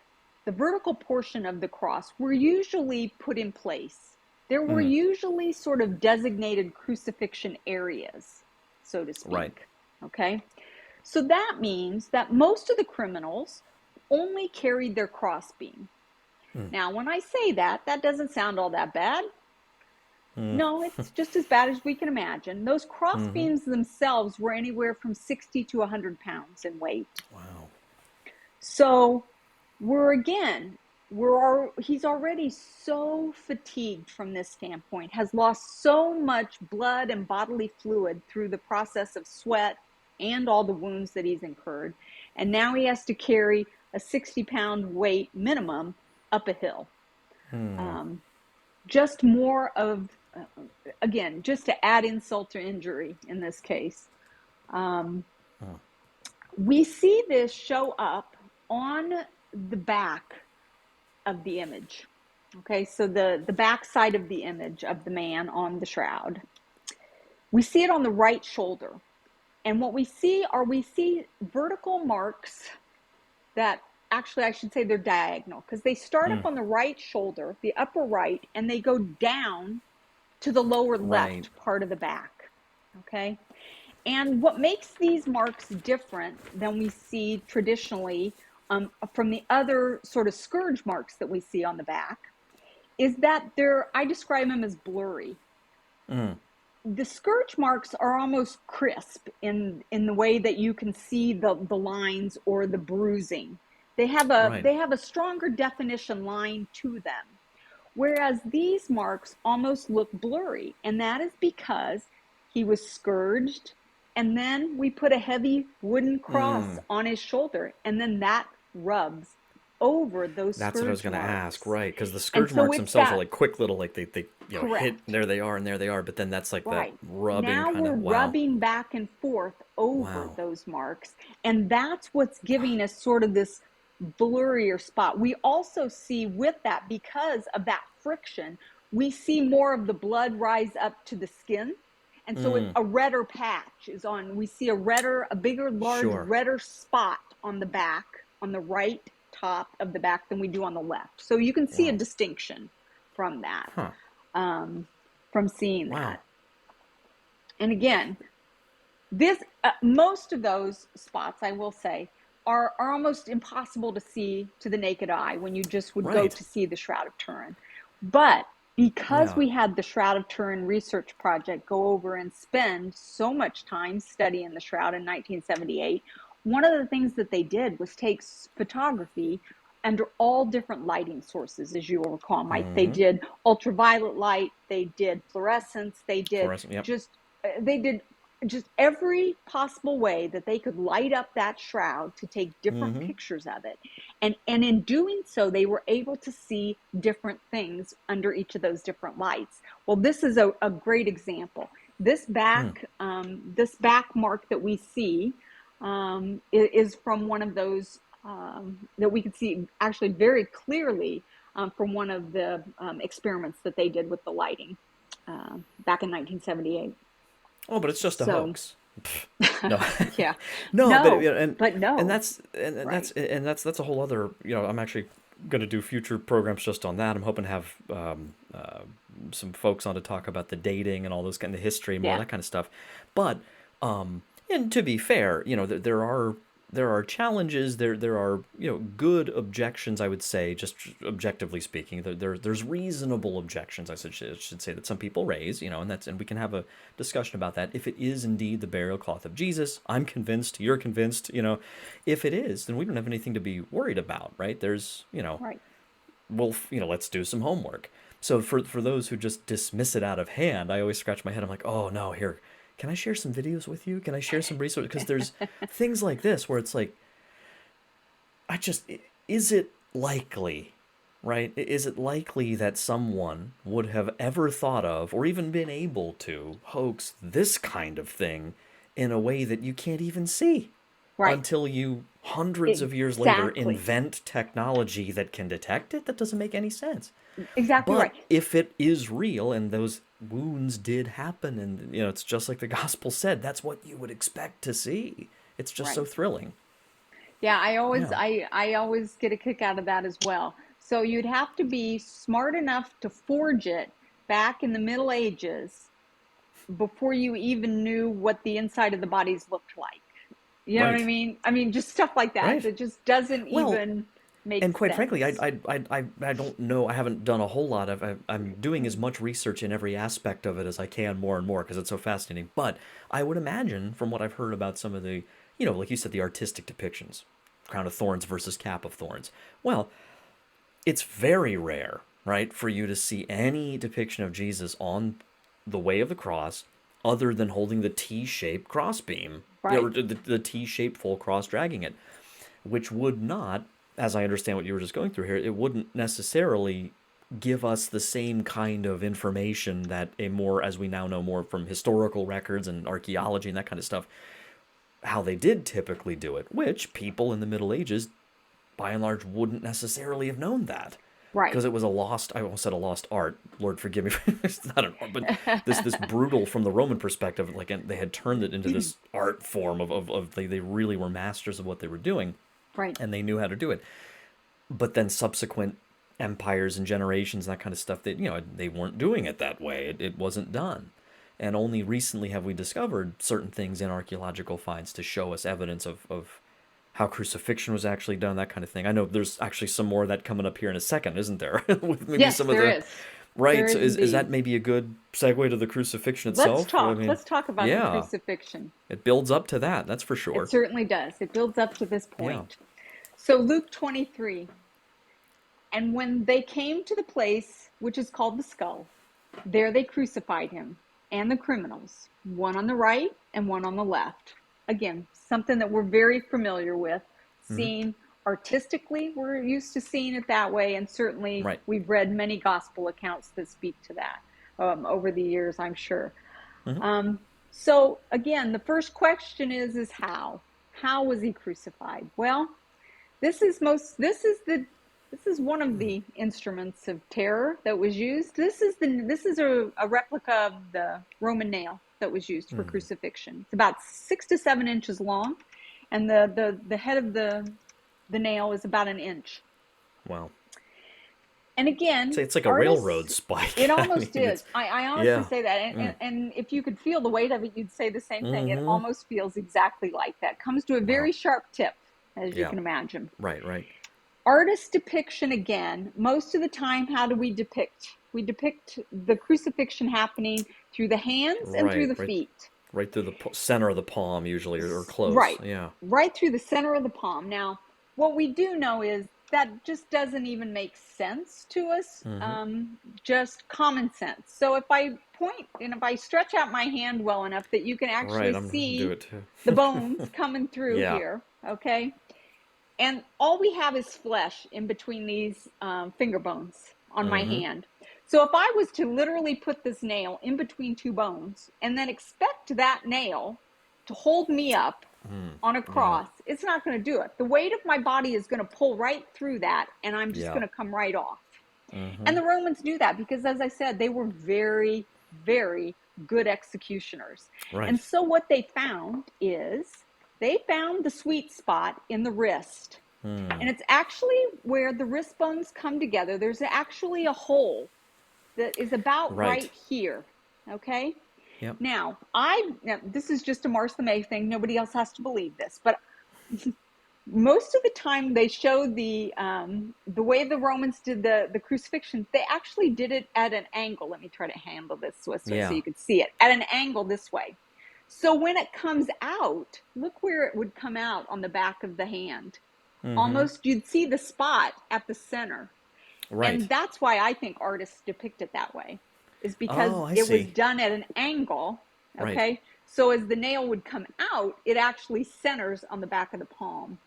the vertical portion of the cross, were usually put in place. There were Hmm. usually sort of designated crucifixion areas, so to Right. speak. Okay? So that means that most of the criminals only carried their crossbeam. Hmm. Now, when I say that, that doesn't sound all that bad. Hmm. No, it's just as bad as we can imagine. Those Mm-hmm. crossbeams themselves were anywhere from 60 to 100 pounds in weight. Wow. So we're again, he's already so fatigued from this standpoint, has lost so much blood and bodily fluid through the process of sweat and all the wounds that he's incurred. And now he has to carry a 60-pound weight minimum up a hill. Hmm. Um, just more of, again, just to add insult to injury in this case. Um, Huh. we see this show up on the back of the image. Okay, so the back side of the image of the man on the shroud. We see it on the right shoulder. And what we see vertical marks that, actually I should say they're diagonal, because they start up Hmm. on the right shoulder, the upper right, and they go down to the lower Right. left part of the back. Okay. And what makes these marks different than we see traditionally from the other sort of scourge marks that we see on the back is that I describe them as blurry. Hmm. The scourge marks are almost crisp in the way that you can see the lines or the bruising. Right. they have a stronger definition line to them. Whereas these marks almost look blurry, and that is because he was scourged, and then we put a heavy wooden cross Mm. on his shoulder, and then that rubs over those That's what I was scourge going to ask, marks. right? Because the And scourge so marks it's themselves are that, like quick little, like they hit, correct. there they are, and there they are. But then that's like that Right. rubbing Now kind we're of, wow. rubbing back and forth over Wow. those marks. And that's what's giving us sort of this blurrier spot. We also see with that, because of that friction, we see more of the blood rise up to the skin. And so Mm. a redder patch is on. We see a bigger, large, Sure. redder spot on the back, on the right top of the back than we do on the left. So you can see a Wow. distinction from that, Huh. um, from seeing Wow. that. And again, this most of those spots, I will say, are almost impossible to see to the naked eye when you just would go Right. to see the Shroud of Turin. But because Yeah. we had the Shroud of Turin research project go over and spend so much time studying the Shroud in 1978, one of the things that they did was take photography under all different lighting sources, as you will recall. Mike, they Mm-hmm. did ultraviolet light, they did fluorescence, Fluorescent. Yep. they did just every possible way that they could light up that shroud to take different Mm-hmm. pictures of it. And in doing so, they were able to see different things under each of those different lights. Well, this is a great example. Hmm. This back mark that we see is from one of those that we could see actually very clearly from one of the experiments that they did with the lighting back in 1978. Oh, but it's just a So, hoax. Pfft. No, yeah, no, but no, but and no, that's and right? that's a whole other. I'm actually going to do future programs just on that. I'm hoping to have some folks on to talk about the dating and all those kind of history, more of Yeah, that kind of stuff. But and to be fair, there are challenges. There are good objections. I would say, just objectively speaking, there's reasonable objections. I should say that some people raise. And we can have a discussion about that. If it is indeed the burial cloth of Jesus, I'm convinced. You're convinced. If it is, then we don't have anything to be worried about, right? right. Let's do some homework. So for those who just dismiss it out of hand, I always scratch my head. I'm like, oh no, here, can I share some videos with you? Can I share some resources? Because there's things like this where it's like, is it likely, right? Is it likely that someone would have ever thought of or even been able to hoax this kind of thing in a way that you can't even see Right. until you, hundreds of years later, Exactly. invent technology that can detect it? That doesn't make any sense. Exactly But right. if it is real and those wounds did happen, and it's just like the gospel said, that's what you would expect to see. It's just so Right. thrilling. Yeah, Yeah. I always get a kick out of that as well. So you'd have to be smart enough to forge it back in the Middle Ages before you even knew what the inside of the bodies looked like. You know what I Right. mean? I mean, just stuff like that Right. that just doesn't Well, even make and quite frankly, sense. I don't know. I haven't done a whole lot of. I'm doing as much research in every aspect of it as I can, more and more, because it's so fascinating. But I would imagine, from what I've heard about some of the, like you said, the artistic depictions, crown of thorns versus cap of thorns. Well, it's very rare, right, for you to see any depiction of Jesus on the way of the cross other than holding the T-shaped crossbeam, or Right. the T-shaped full cross dragging it, which would not, as I understand what you were just going through here, it wouldn't necessarily give us the same kind of information that a more, as we now know more from historical records and archaeology and that kind of stuff, how they did typically do it, which people in the Middle Ages, by and large, wouldn't necessarily have known that. Right. Because it was a lost, I almost said a lost art. Lord forgive me, it's not an art, but this brutal from the Roman perspective, like they had turned it into this art form of they really were masters of what they were doing, Right. and they knew how to do it. But then subsequent empires and generations and that kind of stuff, that they weren't doing it that way. It wasn't done. And only recently have we discovered certain things in archaeological finds to show us evidence of how crucifixion was actually done, that kind of thing. I know there's actually some more of that coming up here in a second, isn't there? With maybe Yes, some of there the, is. There right. So is is that indeed. maybe a good segue to the crucifixion itself? I mean, Let's talk about the yeah, crucifixion. it builds up to that. That's for It sure. certainly does. It builds up to this Yeah. point. So Luke 23, and when they came to the place which is called the skull, there they crucified him and the criminals, one on the right and one on the left. Again, something that we're very familiar with, Hmm. seeing artistically, we're used to seeing it that way, and certainly Right. we've read many gospel accounts that speak to that over the years, I'm sure. Hmm. Um, so again, the first question is how? How was he crucified? Well, this is most this is one of the instruments of terror that was used. This is a replica of the Roman nail that was used for crucifixion. It's about 6 to 7 inches long, and the head of the nail is about an inch. Wow. And again, It's like a railroad artists, it spike. I almost mean, is. it's I honestly yeah. say that. Mm. And if you could feel the weight of it, you'd say the same thing. It Mm-hmm. almost feels exactly like that. Comes to a Wow. very sharp tip, as you Yeah. can imagine. Right. Right. Artist depiction again, most of the time, how do we depict? We depict the crucifixion happening through the hands and through Right. the Right. feet. Right through the center of the palm, usually, or close. Right, Yeah. right through the center of the palm. Now, what we do know is that just doesn't even make sense to us, Mm-hmm. just common sense. So if I point and if I stretch out my hand well enough that you can actually Right. I'm gonna do see it too. the bones coming through Yeah. here, okay? And all we have is flesh in between these finger bones on my Mm-hmm. hand. So if I was to literally put this nail in between two bones and then expect that nail to hold me up on a Yeah. cross, it's not going to do it. The weight of my body is going to pull right through that, and I'm just Yeah. going to come right off. Mm-hmm. And the Romans knew that because, as I said, they were very, very good executioners. Right. And so what they found is they found the sweet spot in the wrist. And it's actually where the wrist bones come together. There's actually a hole that is about Right. right here. Okay. Yep. Now this is just a Mars the May thing. Nobody else has to believe this, but most of the time they show the way the Romans did the crucifixion. They actually did it at an angle. Let me try to handle this so Yeah. you could see it at an angle this way. So when it comes out, look where it would come out on the back of the hand. Mm-hmm. Almost you'd see the spot at the center. Right. And that's why I think artists depict it that way, is because Oh, I it was see. done at an angle. Right. Okay. So as the nail would come out, it actually centers on the back of the palm,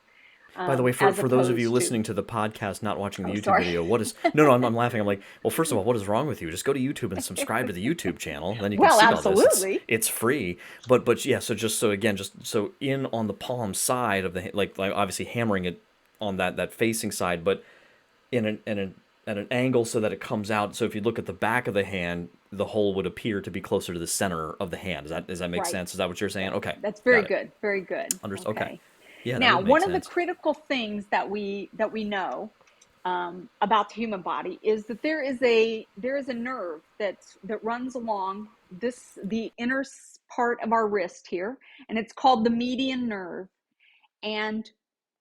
By the way, as for those of you opposed to, listening to the podcast, not watching the oh, YouTube sorry. video, what is no, no? I'm laughing. I'm like, well, first of all, what is wrong with you? Just go to YouTube and subscribe to the YouTube channel. Then you can Well, see all this. absolutely. It's free. But yeah. So just so again, just so in on the palm side of the like obviously hammering it on that facing side, but in an at an angle so that it comes out. So if you look at the back of the hand, the hole would appear to be closer to the center of the hand. Does that make Right. sense? Is that what you're saying? Okay, That's very got it. good. Very good. Okay. Okay. Yeah, that Now, would make one of the sense. critical things that we know about the human body is that there is a nerve that runs along the inner part of our wrist here, and it's called the median nerve. And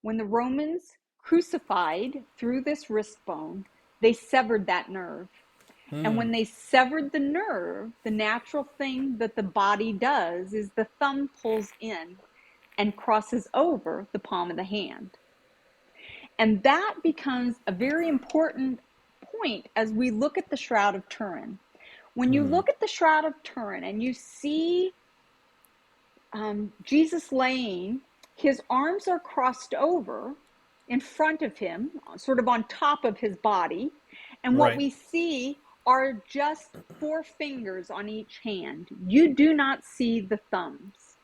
when the Romans crucified through this wrist bone, they severed that nerve. And when they severed the nerve, the natural thing that the body does is the thumb pulls in and crosses over the palm of the hand. And that becomes a very important point as we look at the Shroud of Turin. When you look at the Shroud of Turin and you see Jesus laying, his arms are crossed over in front of him, sort of on top of his body. And what Right. we see are just four fingers on each hand. You do not see the thumbs.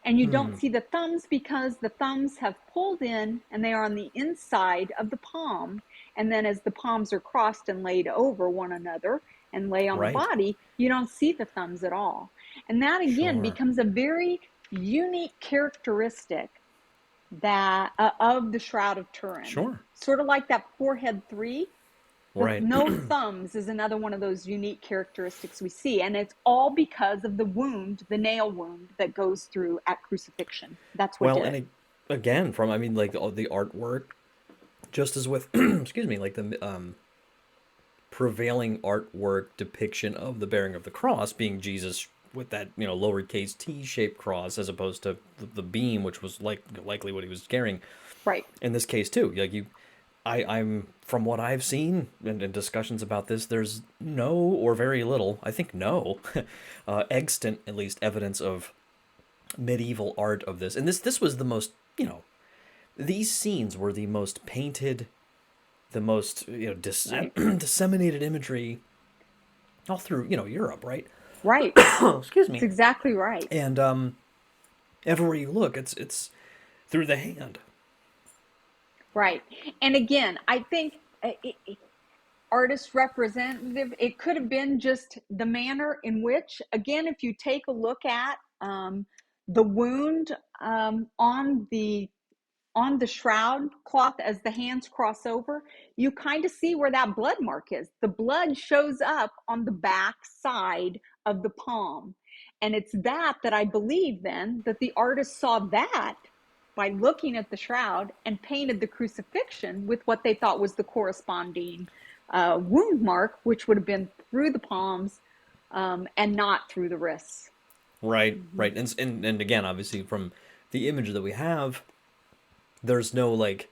And you don't see the thumbs because the thumbs have pulled in and they are on the inside of the palm. And then as the palms are crossed and laid over one another and lay on the Right. body, you don't see the thumbs at all. And that again Sure. becomes a very unique characteristic that of the Shroud of Turin. Sure. Sort of like that forehead three, the Right. no thumbs is another one of those unique characteristics we see, and it's all because of the wound, the nail wound that goes through at crucifixion. That's what Well, did it. and again, from I mean, like the artwork, just as with excuse me, like the prevailing artwork depiction of the bearing of the cross being Jesus with that lowercase T-shaped cross as opposed to the beam, which was likely what he was carrying. Right. In this case too, like I'm from what I've seen in discussions about this, there's no or very little, I think no, extant at least evidence of medieval art of this. And this was the most, these scenes were the most painted, the most Right. disseminated imagery all through Europe, right? Right. Oh, excuse It's me. exactly right. And everywhere you look, it's through the hand. Right. And again, I think artist representative, it could have been just the manner in which, again, if you take a look at the wound on the shroud cloth as the hands cross over, you kind of see where that blood mark is. The blood shows up on the back side of the palm. And it's that I believe then that the artist saw that by looking at the shroud and painted the crucifixion with what they thought was the corresponding wound mark, which would have been through the palms and not through the wrists. Right, Mm-hmm. right. And again, obviously from the image that we have, there's no like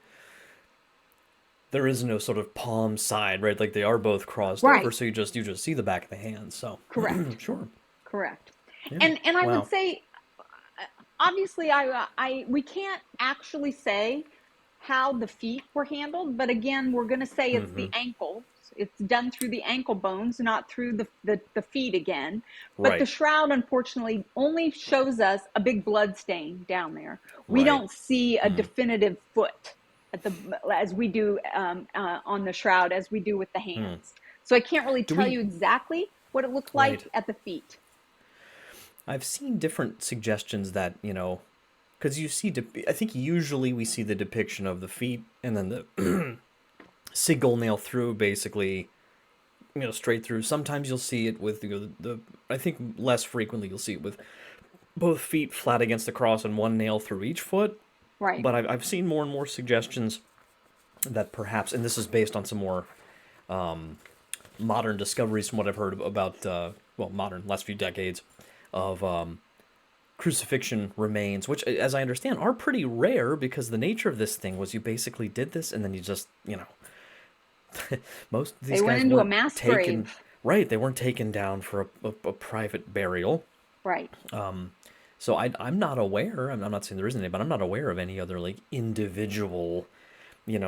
there is no sort of palm side, right? Like they are both crossed over, Right. so you just see the back of the hand. So Correct. sure, Correct. yeah, And I would wow, say, obviously, I we can't actually say how the feet were handled, but again, we're going to say it's hmm the ankles. It's done through the ankle bones, not through the feet again. But the right, shroud, unfortunately, only shows us a big blood stain down there. We right. don't see a Mm. definitive foot at the as we do on the shroud, as we do with the Hmm. hands. So I can't really Do tell we? you exactly what it looked like Right. at the feet. I've seen different suggestions that because you see, I think usually we see the depiction of the feet and then the single nail through, basically, straight through. Sometimes you'll see it with the I think less frequently you'll see it with both feet flat against the cross and one nail through each foot. Right. But I've seen more and more suggestions that perhaps, and this is based on some more modern discoveries from what I've heard about, well, modern, last few decades, of crucifixion remains, which, as I understand, are pretty rare because the nature of this thing was you basically did this and then you just, most of They these went guys into a weren't mass taken, grave. right, they weren't taken down for a private burial. Right. So I'm not aware, I'm not saying there isn't any, but I'm not aware of any other like individual,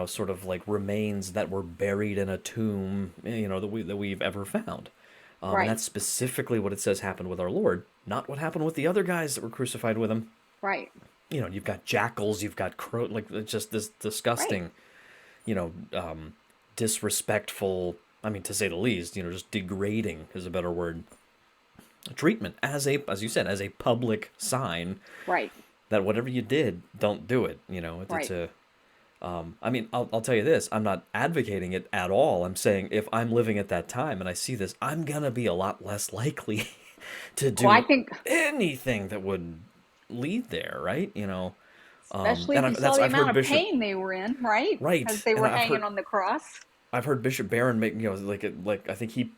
sort of like remains that were buried in a tomb, that we've ever found. And Right. that's specifically what it says happened with our Lord, not what happened with the other guys that were crucified with him. Right. You've got jackals, you've got crow, like it's just this Right. disgusting, you know, disrespectful. I mean, to say the least, just degrading is a better word. Treatment as you said, as a public sign Right. that whatever you did, don't do it. It's Right. a. I mean, I'll tell you this. I'm not advocating it at all. I'm saying if I'm living at that time and I see this, I'm gonna be a lot less likely to Well, I do think, anything that would lead there, right? especially And if you saw the I've amount heard of Bishop, pain they were in, right? As right, they and were hanging on the cross. I've heard Bishop Barron make like I think he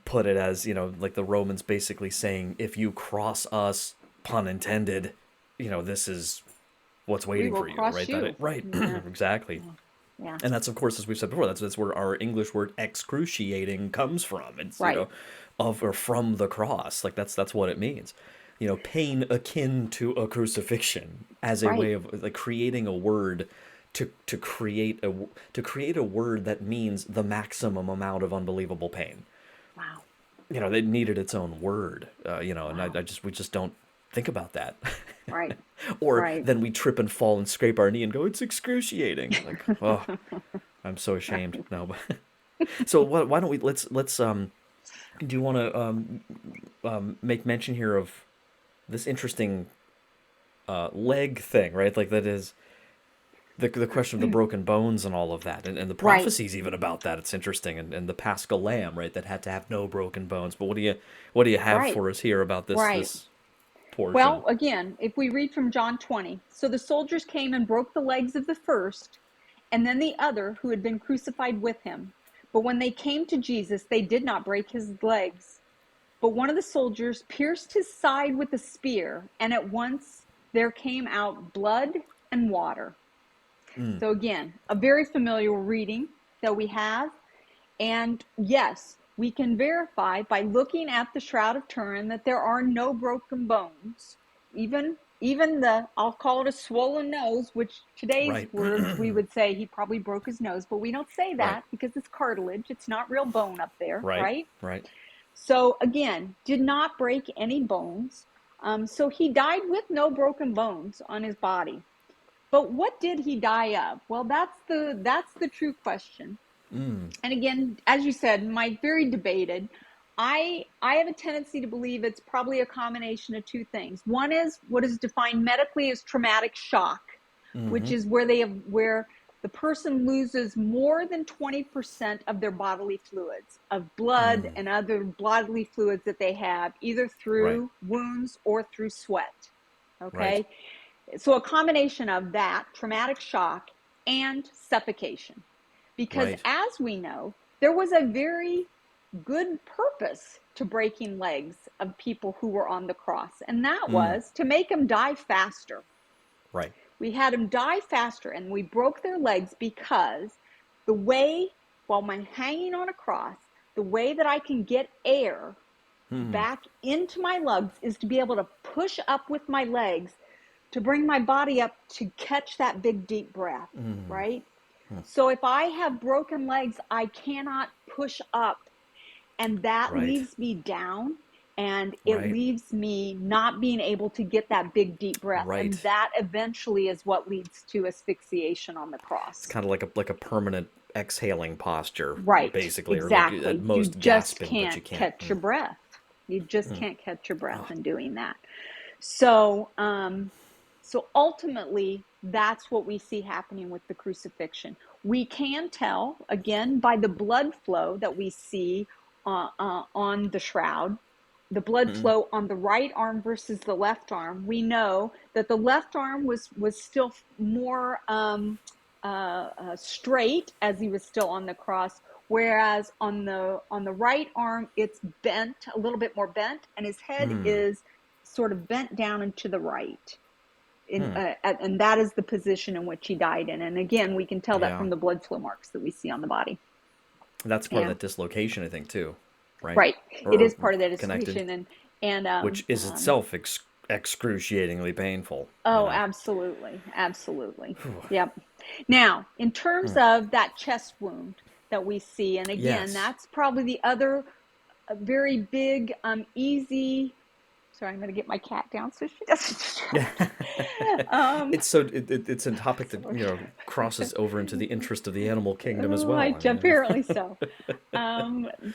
put it as like the Romans basically saying if you cross us, pun intended, this is what's We waiting will for you, cross right? you. Right, Yeah. exactly. Yeah. Yeah. And that's, of course, as we've said before, that's where our English word excruciating comes from. It's Right. of or from the cross. Like that's what it means. Pain akin to a crucifixion as a Right. way of like creating a word to create a word that means the maximum amount of unbelievable pain. Wow. It needed its own word. And Wow. we just don't think about that. Right. Or Right. then we trip and fall and scrape our knee and go, it's excruciating. Like, oh, I'm so ashamed. No, but so why don't we let's do you want to make mention here of this interesting leg thing, right? Like that is the question of the broken bones and all of that, and the Right. prophecies even about that. It's interesting, and the Paschal Lamb, right, that had to have no broken bones. But what do you have Right. for us here about this Right. this portion? Well, again, if we read from John 20, so the soldiers came and broke the legs of the first and then the other who had been crucified with him. But when they came to Jesus, they did not break his legs. But one of the soldiers pierced his side with a spear, and at once there came out blood and water. Mm. So again, a very familiar reading that we have. And yes, we can verify by looking at the Shroud of Turin that there are no broken bones. Even the, I'll call it a swollen nose, which today's Right. words we would say he probably broke his nose, but we don't say Right. that because it's cartilage. It's not real bone up there, Right. right? Right. So again, did not break any bones. So he died with no broken bones on his body. But what did he die of? Well, that's the true question. Mm. And again, as you said, Mike, very debated. I have a tendency to believe it's probably a combination of two things. One is what is defined medically as traumatic shock, which Mm-hmm. is where the person loses more than 20% of their bodily fluids, of blood Mm. and other bodily fluids that they have, either Right. through wounds or through sweat. Right. Okay? So a combination of that, traumatic shock, and suffocation. Because Right. as we know, there was a very good purpose to breaking legs of people who were on the cross, and that Mm. was to make them die faster. Right. We had them die faster, and we broke their legs because the way, while I'm hanging on a cross, the way that I can get air Mm. back into my lungs is to be able to push up with my legs to bring my body up to catch that big deep breath, Mm. right? Mm. So if I have broken legs, I cannot push up, and that Right. leaves me down, and it Right. leaves me not being able to get that big deep breath, and Right. that eventually is what leads to asphyxiation on the It's cross. kind of like a permanent exhaling posture, Right, basically, or like at exactly. You most just gasping, but can't you can't. catch your breath. You just Mm. can't catch your breath Oh. in doing that. So ultimately, that's what we see happening with the crucifixion. We can tell, again, by the blood flow that we see on the shroud, the blood Mm. flow on the right arm versus the left arm. We know that the left arm was still more straight as he was still on the cross, whereas on the right arm it's bent, a little bit more bent, and his head Mm. is sort of bent down and to the right. Hmm. And that is the position in which he died in. And again, we can tell that Yeah. from the blood flow marks that we see on the body. That's part of Yeah, that dislocation, I think, too, right? right. It Or is part of that connected, excretion, and which is itself excruciatingly painful, you oh, know. absolutely, absolutely. Whew. Yep. Now, in terms Hmm. of that chest wound that we see, and again, Yes. that's probably the other very big, easy. Sorry, I'm going to get my cat down so she doesn't Yeah. distract. Um, It's a topic that, sorry. crosses over into the interest of the animal kingdom as Oh, well. I mean, apparently so.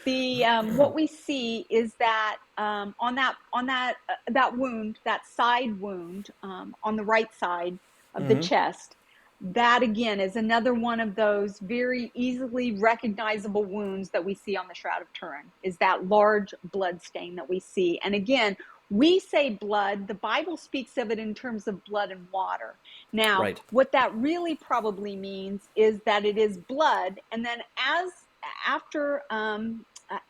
The What we see is that that wound, that side wound on the right side of the hmm. chest, that again is another one of those very easily recognizable wounds that we see on the Shroud of Turin. Is that large blood stain that we see, and again. We say blood, the Bible speaks of it in terms of blood and water. Now, Right. what that really probably means is that it is blood, and then as after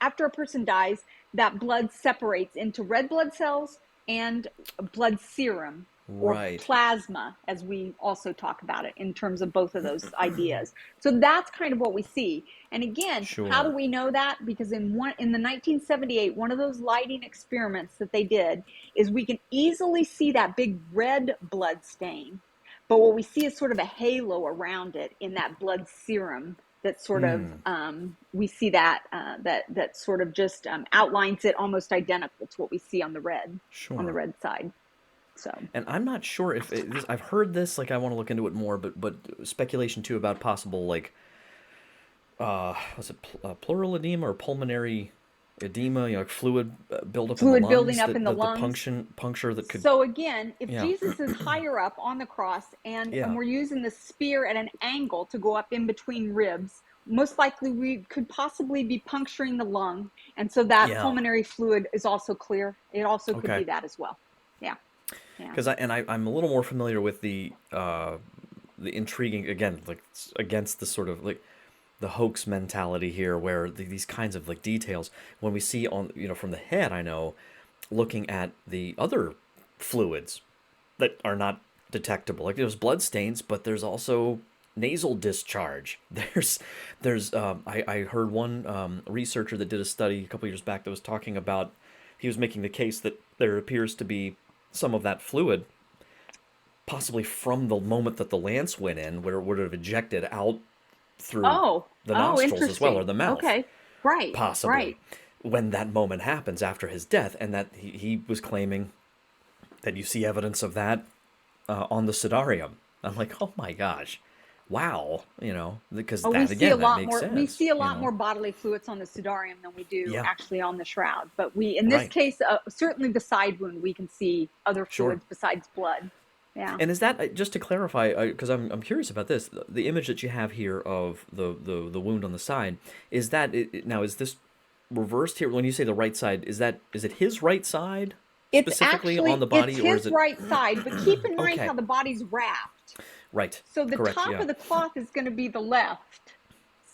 after a person dies, that blood separates into red blood cells and blood serum or Right. plasma, as we also talk about it in terms of both of those ideas. So that's kind of what we see. And again, how do Sure. we know that? Because in the 1978, one of those lighting experiments that they did is we can easily see that big red blood stain, but what we see is sort of a halo around it in that blood serum that sort of Hmm. we see that sort of just outlines it almost identical to what we see on the Sure. red side. So And I'm not sure if I've heard this. Like, I want to look into it more, but speculation too about possible, like, was it pleural edema or pulmonary edema? Like fluid buildup in the fluid building lungs, up in the the lungs. puncture that could. So again, if Yeah. Jesus is higher up on the cross and Yeah. we're using the spear at an angle to go up in between ribs, most likely we could possibly be puncturing the lung. And so that Yeah. pulmonary fluid is also clear. It also could Okay. be that as well. Yeah. Yeah. Because I'm a little more familiar with the intriguing, again, like, against the sort of like the hoax mentality here, where these kinds of like details when we see on, from the head, I know, looking at the other fluids that are not detectable, like there's blood stains, but there's also nasal discharge. I heard one researcher that did a study a couple years back that was talking about, he was making the case that there appears to be some of that fluid, possibly from the moment that the lance went in, where it would have ejected out through Oh, the oh, nostrils as well, interesting. or the mouth, Okay. Right, possibly, right. when that moment happens after his death. And that he was claiming that you see evidence of that on the Sidarium. I'm like, oh my gosh, wow, because Oh, we that see a again, that lot makes more. We sense, see a lot more bodily fluids on the Sidarium than we do Yeah, actually on the Shroud. But we, in this right, case, certainly the side wound, we can see other sure. fluids besides blood. Yeah. And is that just to clarify? Because I'm curious about this. The image that you have here of the wound on the side, is that now? Is this reversed here? When you say the right side, is it his right side It's specifically on actually, the it's body, or is his it? right side, but keep in mind Okay, how the body's wrapped. right, So the correct, top yeah, of the cloth is going to be the left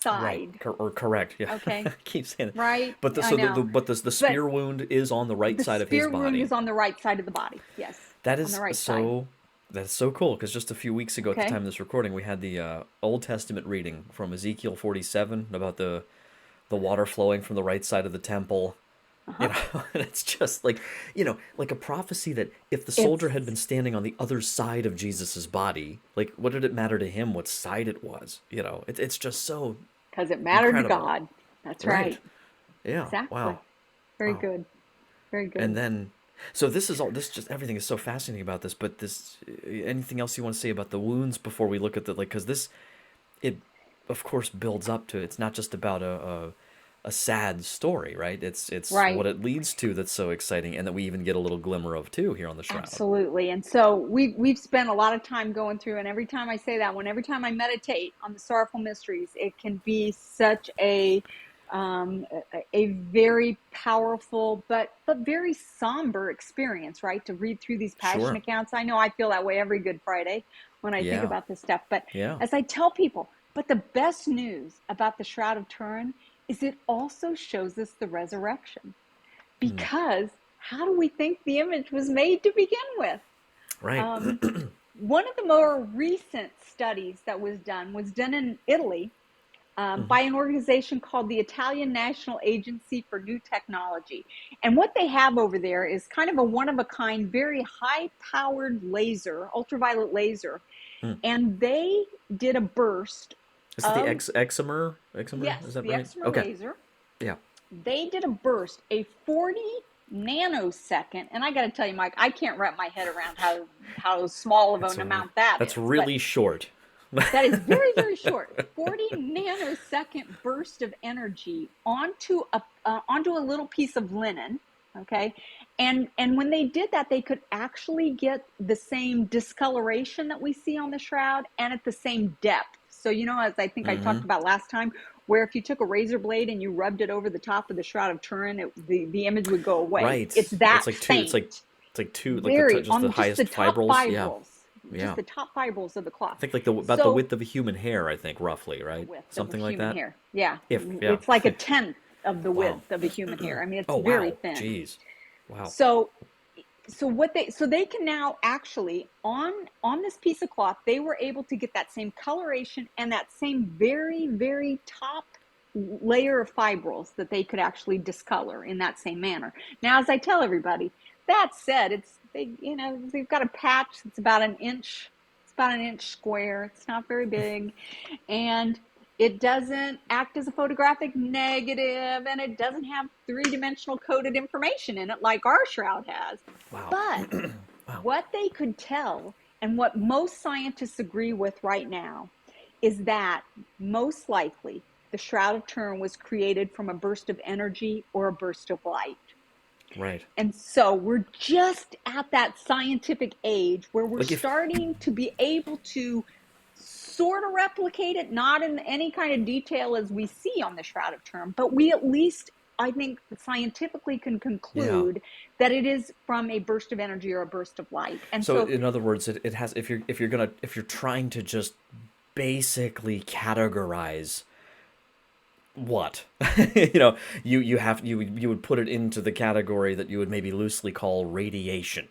right, side. or correct, yeah. Okay. I keep saying it, Right? but I know. the But spear wound is on the right the side of his spear wound body. is on the right side of the body. Yes. That On the is right side. so. That's so cool, because just a few weeks ago at the time Okay. of this recording, we had the Old Testament reading from Ezekiel 47 about the water flowing from the right side of the temple. Uh-huh. And it's just like, like a prophecy that if the soldier had It's been standing on the other side of Jesus's body, like, what did it matter to him what side it was? It's just so because it mattered to incredible. God. That's Right. right. Yeah. Exactly. Wow. Very Wow. good. Very And good. then, so this is all, this just, everything is so fascinating about this, but anything else you want to say about the wounds before we look at the, like, because this, it, of course, builds up to, it's not just about a sad story, right? It's what Right. it leads to that's so exciting, and that we even get a little glimmer of too here on the Shroud. Absolutely. And so we've spent a lot of time going through, and every time I say that, every time I meditate on the sorrowful mysteries, it can be such a very powerful but very somber experience, right? To read through these passion Sure. accounts. I know I feel that way every Good Friday when I think Yeah. about this stuff. But Yeah. as I tell people, but the best news about the Shroud of Turin is it also shows us the resurrection. Mm. Because how do we think the image was made to begin with? Right. Um, One of the more recent studies that was done in Italy Hmm. by an organization called the Italian National Agency for New Technology. And what they have over there is kind of a one of a kind, very high powered laser, ultraviolet laser. Mm. And they did a burst Is it the of, Exemer? Exemer? yes, Is that the right? excimer Okay. laser. Yeah. They did a burst, a 40 nanosecond, and I got to tell you, Mike, I can't wrap my head around how small of That's an a, amount that that's is, but really short. that is very, very short. 40 nanosecond burst of energy onto a little piece of linen. Okay, and when they did that, they could actually get the same discoloration that we see on the shroud, and at the same depth. So as I think I talked Hmm. about last time, where if you took a razor blade and you rubbed it over the top of the Shroud of Turin, the image would go away. Right. It's that It's like two. faint, It's like two. Like very just the on just the highest top fibrils. Yeah. fibrils, just Yeah. the top fibrils of the I cloth. think like the about the So width of a human hair. I think roughly. the Right. width of a Something like human that. hair, yeah, If yeah. it's like a tenth of the Wow. width of a human hair. I mean, it's Oh very wow. thin. Jeez. Wow. So they can now actually on this piece of cloth, they were able to get that same coloration and that same very, very top layer of fibrils that they could actually discolor in that same manner. Now, as I tell everybody, that said, they've got a patch that's about an inch. It's about an inch square. It's not very big, and it doesn't act as a photographic negative, and it doesn't have three-dimensional coded information in it like our shroud has. Wow. But Wow. what they could tell, and what most scientists agree with right now, is that most likely the Shroud of Turin was created from a burst of energy or a burst of light. Right. And so we're just at that scientific age where we're Like if starting to be able to sort of replicate it, not in any kind of detail as we see on the Shroud of Turin, but we at least, I think, scientifically can yeah. conclude that it is from a burst of energy or a burst of light. And So so, in other words, it has if you're trying to just basically categorize what you would put it into the category that you would maybe loosely call radiation,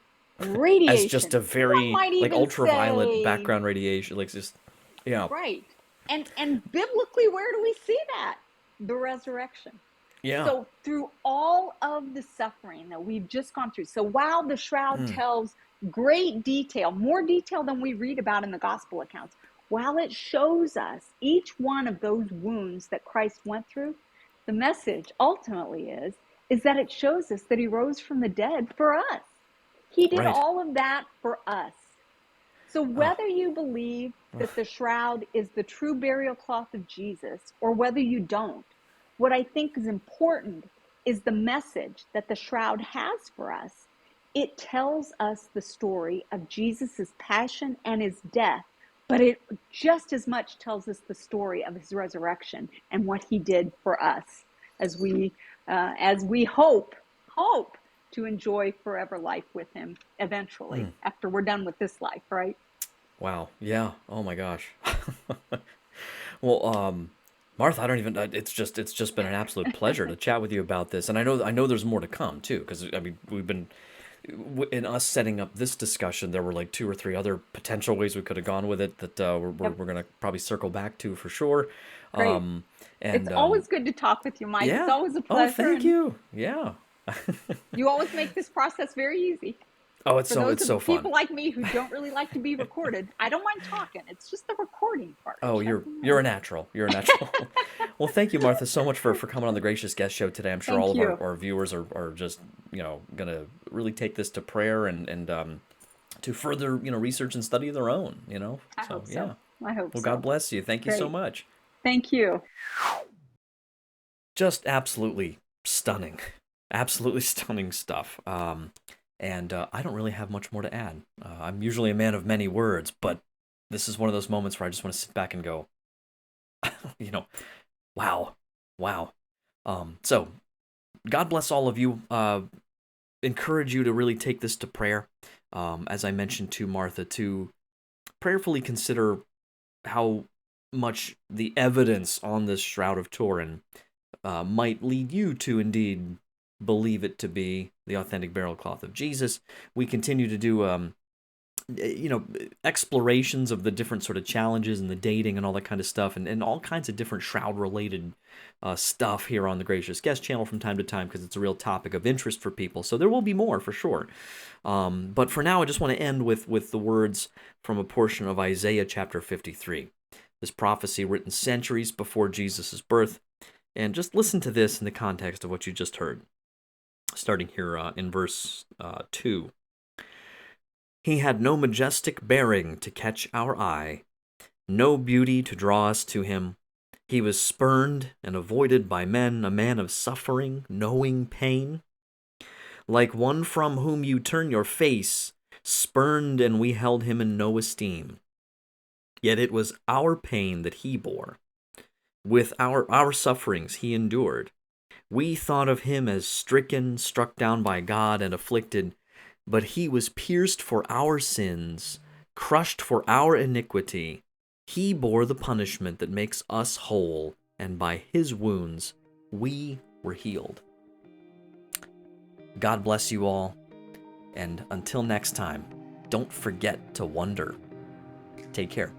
as just radiation, a one very might like even ultraviolet say, background radiation, like just Yeah. Right. And biblically, where do we see that? The resurrection. Yeah. So through all of the suffering that we've just gone through, so while the shroud Mm. tells great detail, more detail than we read about in the gospel accounts, while it shows us each one of those wounds that Christ went through, the message ultimately is that it shows us that he rose from the dead for us. He did Right. all of that for us. So Oh. whether you believe that the shroud is the true burial cloth of Jesus or whether you don't, what I think is important is the message that the shroud has for us. It tells us the story of Jesus's passion and his death, but it just as much tells us the story of his resurrection and what he did for us as we hope to enjoy forever life with him eventually after we're done with this life, right? Wow. Yeah. Oh my gosh. Well, Martha, I don't even. It's just been an absolute pleasure to chat with you about this, and I know there's more to come too, because I mean we've been in us setting up this discussion. There were like two or three other potential ways we could have gone with it that Yep. we're gonna probably circle back to for sure. Great. Um, It's and always good to talk with you, Mike. It's yeah. always a Oh, pleasure, thank and you. Yeah. you always make this process very easy. Oh, For those it's of so fun. people like me who don't really like to be recorded, I don't mind talking. It's just the recording part, Oh, which I you're don't a natural. You're a natural. Well, thank you, Martha, so much for coming on the Gracious Guest Show today. I'm sure all Thank of you. our viewers are just gonna really take this to prayer and to further research and study their own. I So hope so. yeah. I hope Well, God so. bless you. Thank you so Great. much. Thank you. Just absolutely stunning, absolutely stunning stuff. And I don't really have much more to add. I'm usually a man of many words, but this is one of those moments where I just want to sit back and go, you know, wow, wow. So God bless all of you. Encourage you to really take this to prayer. As I mentioned to Martha, to prayerfully consider how much the evidence on this Shroud of Turin might lead you to indeed believe it to be the authentic burial cloth of Jesus. We continue to do explorations of the different sort of challenges and the dating and all that kind of stuff, and all kinds of different shroud related stuff here on the Gracious Guest channel from time to time, because it's a real topic of interest for people. So there will be more for sure. But for now, I just want to end with the words from a portion of Isaiah chapter 53, this prophecy written centuries before Jesus' birth. And just listen to this in the context of what you just heard, starting here in verse 2. He had no majestic bearing to catch our eye, no beauty to draw us to him. He was spurned and avoided by men, a man of suffering, knowing pain. Like one from whom you turn your face, spurned, and we held him in no esteem. Yet it was our pain that he bore. With our sufferings he endured. We thought of him as stricken, struck down by God, and afflicted. But he was pierced for our sins, crushed for our iniquity. He bore the punishment that makes us whole, and by his wounds we were healed. God bless you all, and until next time, don't forget to wonder. Take care.